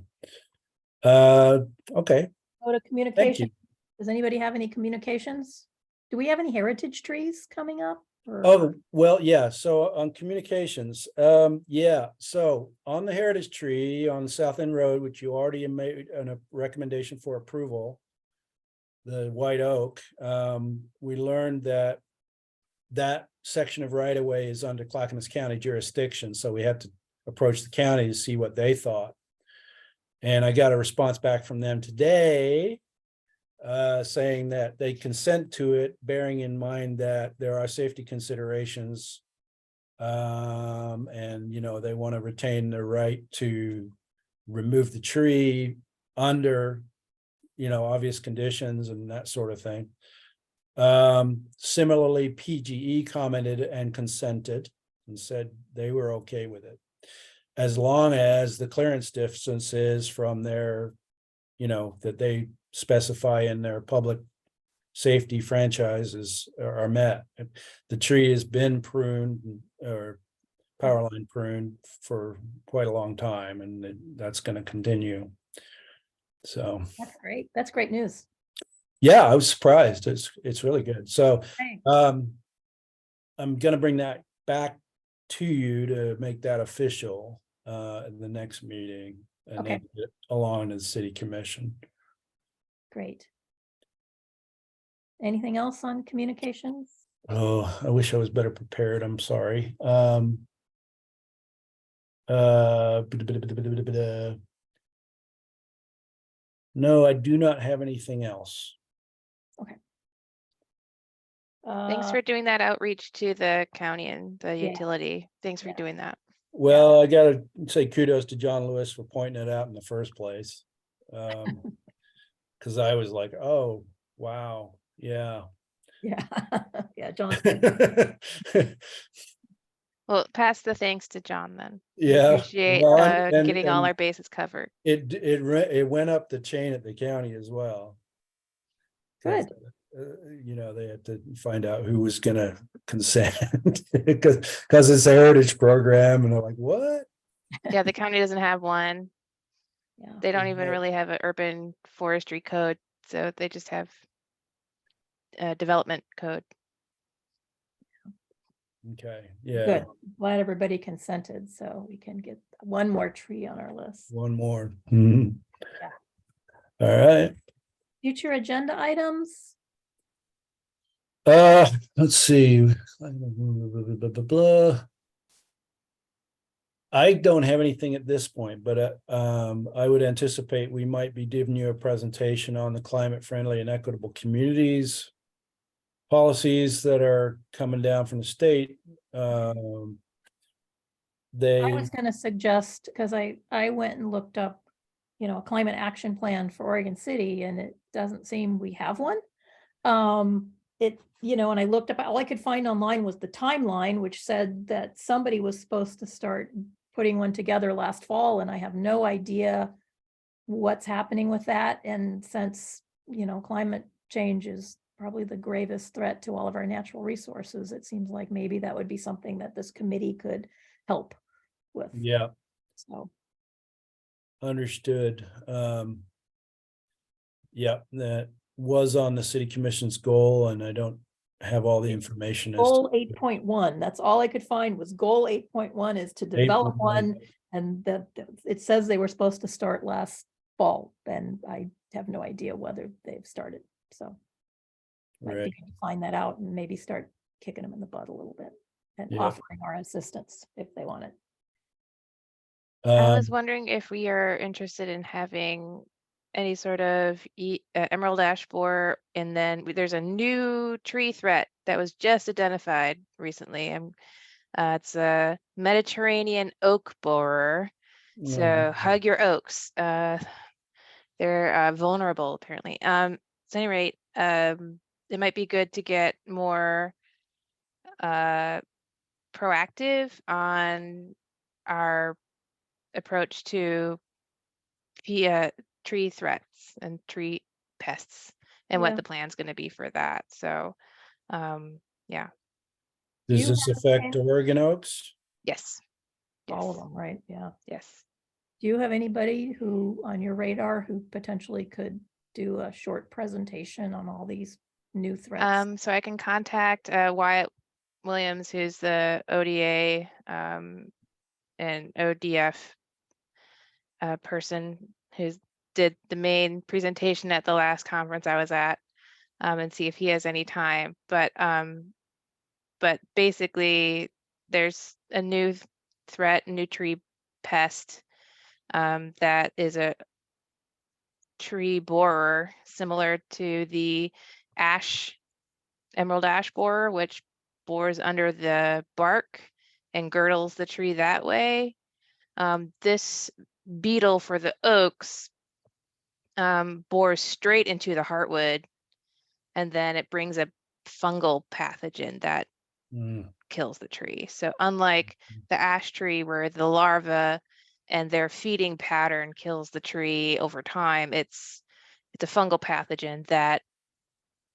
Okay, go to thank communication. you. Does anybody have any communications? Do we have any heritage trees coming up? or- Oh, well, yeah, so on communications, yeah, so on the heritage tree on South End Road, which you already made a recommendation for approval, the white oak, we learned that section of right of way is under Clackamas County jurisdiction, so we had to approach the county to see what they thought. And I got a response back from them today, saying that they consent to it, bearing in mind that there are safety considerations. And, they want to retain the right to remove the tree under, obvious conditions and that sort of thing. Similarly, PGE commented and consented and said they were okay with it, as long as the clearance distances from their, that they specify in their public safety franchises are met. The tree has been pruned or power line pruned for quite a long time, and that's going to continue. So, That's great. That's great news. yeah, I was surprised. It's really good. So, Hey, I'm going to bring that back to you to make that official in the next meeting, and Okay. then get along to the city commission. great. Anything else on communications? Oh, I wish I was better prepared. I'm sorry. No, I do not have anything else. Thanks for doing that outreach to the county and the Yeah. utility. Thanks for Yeah. doing that. Well, I gotta say kudos to John Lewis for pointing it out in the first place. Cause I was like, oh, wow, yeah. Yeah, yeah, John. Well, pass the thanks to John then. We Yeah. appreciate well, and- getting all and our bases covered. It went up the chain at the county as well. Good. They had to find out who was gonna consent because it's a heritage program, and they're like, what? Yeah, the county doesn't have one. Yeah. They don't even Yeah. really have an urban forestry code, so they just have a development code. Okay, yeah, Good. Glad everybody consented, so we can get one more tree on our list. one more. Mhm. All right, Future agenda items? let's see. Blah, blah, blah, blah. I don't have anything at this point, but I would anticipate we might be giving you a presentation on the climate friendly and equitable communities policies that are coming down from the state. They, I was gonna suggest, because I went and looked up, a climate action plan for Oregon City, and it doesn't seem we have one. And I looked up, all I could find online was the timeline, which said that somebody was supposed to start putting one together last fall, and I have no idea what's happening with that. And since, climate change is probably the gravest threat to all of our natural resources, it seems like maybe that would be something that this committee could help with. yeah, So, understood. Yeah, that was on the city commission's goal, and I don't have all the information as to goal 8.1, that's all I could find was goal 8.1 is to develop 8.1. one. And that it says they were supposed to start last fall, and I have no idea whether they've started. So might be Right. good to find that out and maybe start kicking them in the butt a little bit and Yeah. offering our assistance if they want it. I was Um, wondering if we are interested in having any sort of emerald ash borer, and then there's a new tree threat that was just identified recently. It's a Mediterranean oak borer. So hug your oaks. They're vulnerable apparently. So at any rate, it might be good to get more proactive on our approach to tree threats and tree pests and Yeah. what the plan's going to be for that. So, yeah, Do Does you this have affect any- Oregon Oaks? yes, all of yes, them, right? Yeah. yes. Do you have anybody who on your radar who potentially could do a short presentation on all these new threats? So I can contact Wyatt Williams, who's the ODA and ODF person who did the main presentation at the last conference I was at, and see if he has any time. But basically, there's a new threat, new tree pest that is a tree borer similar to the emerald ash borer, which bores under the bark and girdles the tree that way. This beetle for the oaks bores straight into the heartwood, and then it brings a fungal pathogen that Mm, kills the tree. So unlike the ash tree where the larva and their feeding pattern kills the tree over time, it's a fungal pathogen that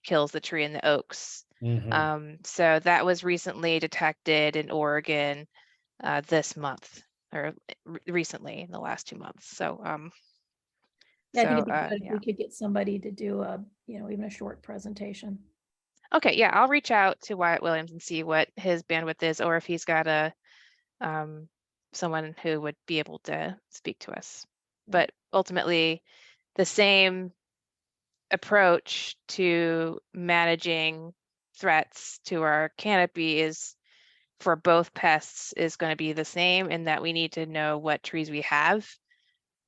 kills the tree in the oaks. mhm. So that was recently detected in Oregon this month, or recently in the last 2 months. So Yeah, I think so it'd be good if yeah. we could get somebody to do even a short presentation. Okay, yeah, I'll reach out to Wyatt Williams and see what his bandwidth is, or if he's got a someone who would be able to speak to us. But ultimately, the same approach to managing threats to our canopy is for both pests is going to be the same, in that we need to know what trees we have,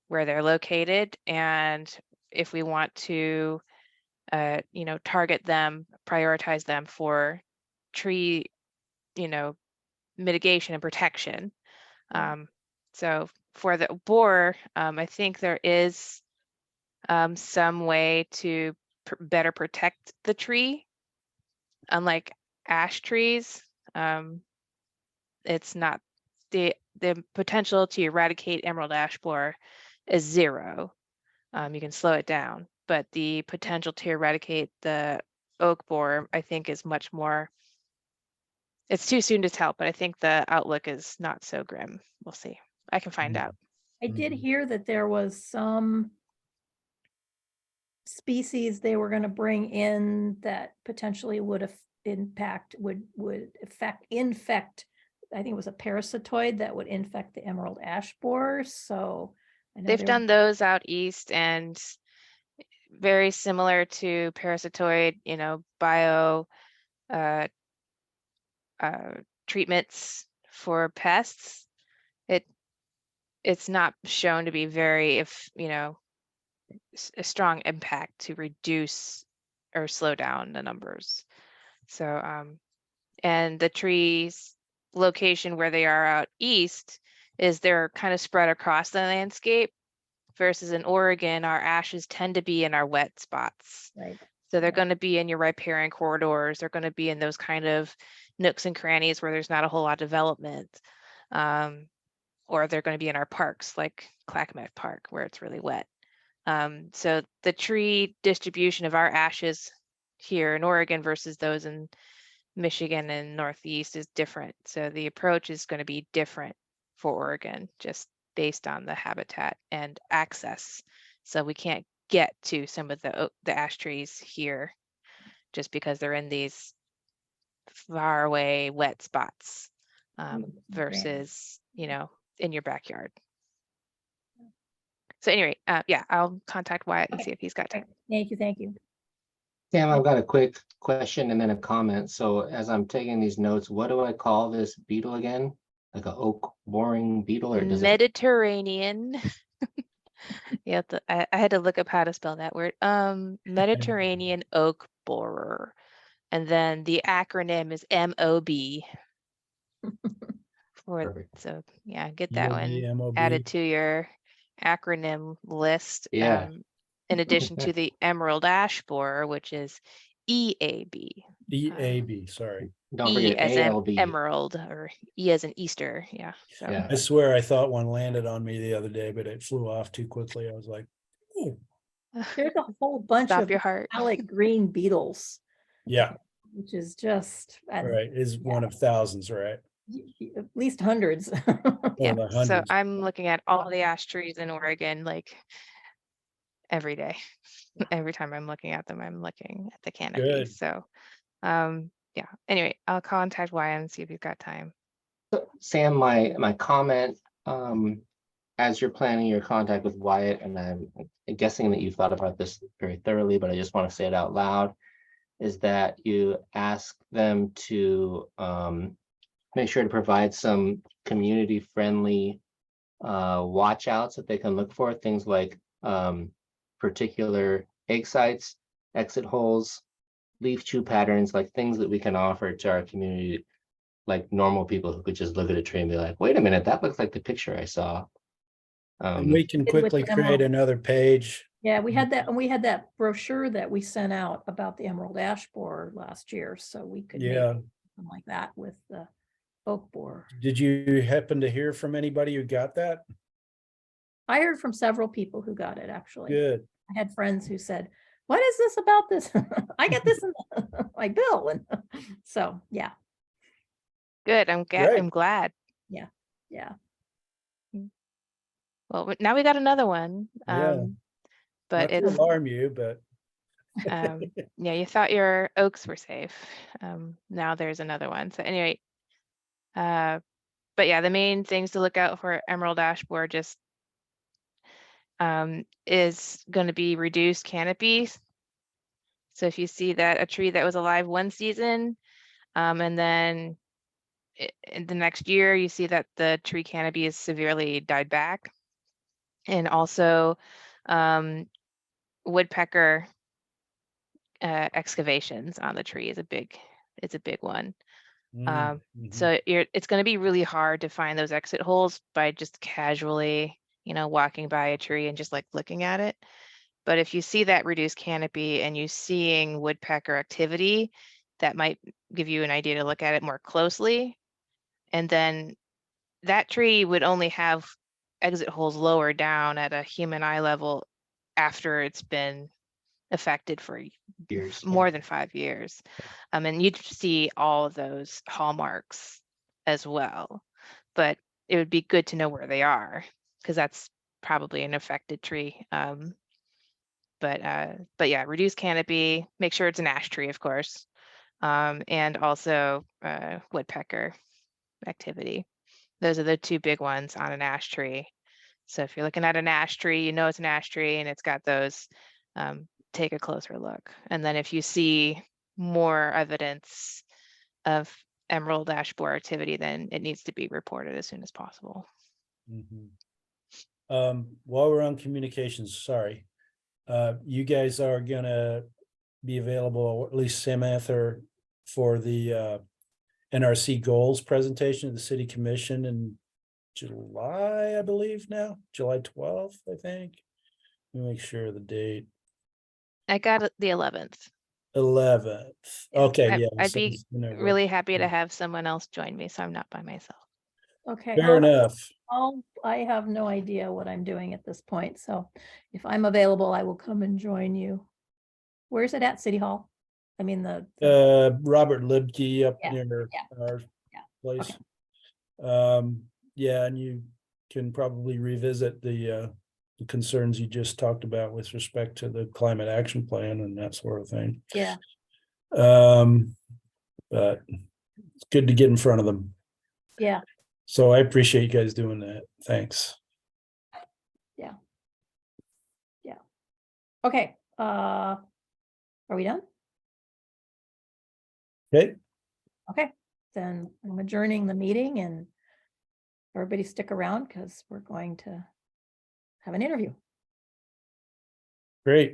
where they're located, and if we want to target them, prioritize them for tree mitigation and protection. So for the borer, I think there is some way to better protect the tree. Unlike ash trees, it's not the potential to eradicate emerald ash borer is 0. You can slow it down, but the potential to eradicate the oak borer, I think, is much more. It's too soon to tell, but I think the outlook is not so grim. We'll see. I can find out. I did Mhm. hear that there was some species they were going to bring in that potentially would infect, I think it was a parasitoid that would infect the emerald ash borer. So I know They've done those out east, and very similar to parasitoid, bio treatments for pests. it's not shown to be very, a strong impact to reduce or slow down the numbers. So, and the trees location where they are out east is they're kind of spread across the landscape, versus in Oregon, our ashes tend to be in our wet spots. Right. So they're Yeah. going to be in your riparian corridors. They're going to be in those kind of nooks and crannies where there's not a whole lot of development. Or they're going to be in our parks like Clackamas Park where it's really wet. So the tree distribution of our ashes here in Oregon versus those in Michigan and Northeast is different. So the approach is going to be different for Oregon, just based on the habitat and access. So we can't get to some of the ash trees here just because they're in these far away wet spots, versus, in your backyard. So anyway, yeah, I'll contact Wyatt and Okay. see if he's got time. Thank you, thank you. Sam, I've got a quick question and then a comment. So as I'm taking these notes, what do I call this beetle again? Like a oak boring beetle, or does it? Mediterranean. Yeah, I had to look up how to spell that word. Mediterranean oak borer. And then the acronym is MOB. Perfect. So yeah, get that one EOB, added to your acronym list. Yeah. In addition to the emerald ash borer, which is EAB. EAB, sorry. Don't E forget as in ALB. emerald, or E as in Easter. Yeah. So Yeah. I swear I thought one landed on me the other day, but it flew off too quickly. I was like, oh, There's a whole bunch stop of your heart. metallic green beetles, yeah, which is just, all right. Is one of thousands, right? at least hundreds. Yeah. The So hundreds. I'm looking at all the ash trees in Oregon like every day. Every time I'm looking at them, I'm looking at the canopy. Good. So yeah. Anyway, I'll contact Wyatt and see if he's got time. So, Sam, my comment, as you're planning your contact with Wyatt, and I'm guessing that you thought about this very thoroughly, but I just want to say it out loud, is that you ask them to make sure to provide some community-friendly watch outs that they can look for, things like particular egg sites, exit holes, leaf chew patterns, like things that we can offer to our community, like normal people who could just look at a tree and be like, wait a minute, that looks like the picture I saw. And we can Did with quickly the create emerald. another page. Yeah, we had that, and we had that brochure that we sent out about the emerald ash borer last year, so we could make Yeah. something like that with the oak borer. Did you happen to hear from anybody who got that? I heard from several people who got it, actually. Good. I had friends who said, what is this about this? I get this in my bill. And so, yeah, Good. I'm Great. glad. yeah. Well, now we got another one. Yeah. But Not to it's alarm you, but yeah, you thought your oaks were safe. Now there's another one. So anyway, but yeah, the main things to look out for emerald ash borer just is going to be reduced canopies. So if you see that a tree that was alive one season, and then in the next year, you see that the tree canopy is severely died back. And also woodpecker excavations on the tree is a big one. mhm. So it's going to be really hard to find those exit holes by just casually, walking by a tree and just like looking at it. But if you see that reduced canopy and you seeing woodpecker activity, that might give you an idea to look at it more closely. And then that tree would only have exit holes lower down at a human eye level after it's been affected for Years. more than 5 years. And you'd see all of those hallmarks as well. But it would be good to know where they are, because that's probably an affected tree. But yeah, reduce canopy, make sure it's an ash tree, of course. And also woodpecker activity. Those are the two big ones on an ash tree. So if you're looking at an ash tree, you know it's an ash tree and it's got those, take a closer look. And then if you see more evidence of emerald ash borer activity, then it needs to be reported as soon as possible. Mhm. While we're on communications, sorry. You guys are gonna be available, or at least Samantha, for the NRC goals presentation to the city commission in July, I believe now, July 12th, I think. Let me make sure of the date. I got it the 11th. 11th. Yeah, Okay, I- yeah. I'd so be it's in there, right? really happy to have someone else join me, so I'm not by myself. Okay. Fair enough. I have no idea what I'm doing at this point, so if I'm available, I will come and join you. Where's it at, City Hall? I mean, Robert Libke up Yeah, near our yeah, place. okay. Yeah, and you can probably revisit the concerns you just talked about with respect to the climate action plan and that sort of thing. Yeah, But it's good to get in front of them. yeah, So I appreciate you guys doing that. Thanks. okay, are we done? Okay, Okay, then I'm adjourning the meeting and everybody stick around because we're going to have an interview. great.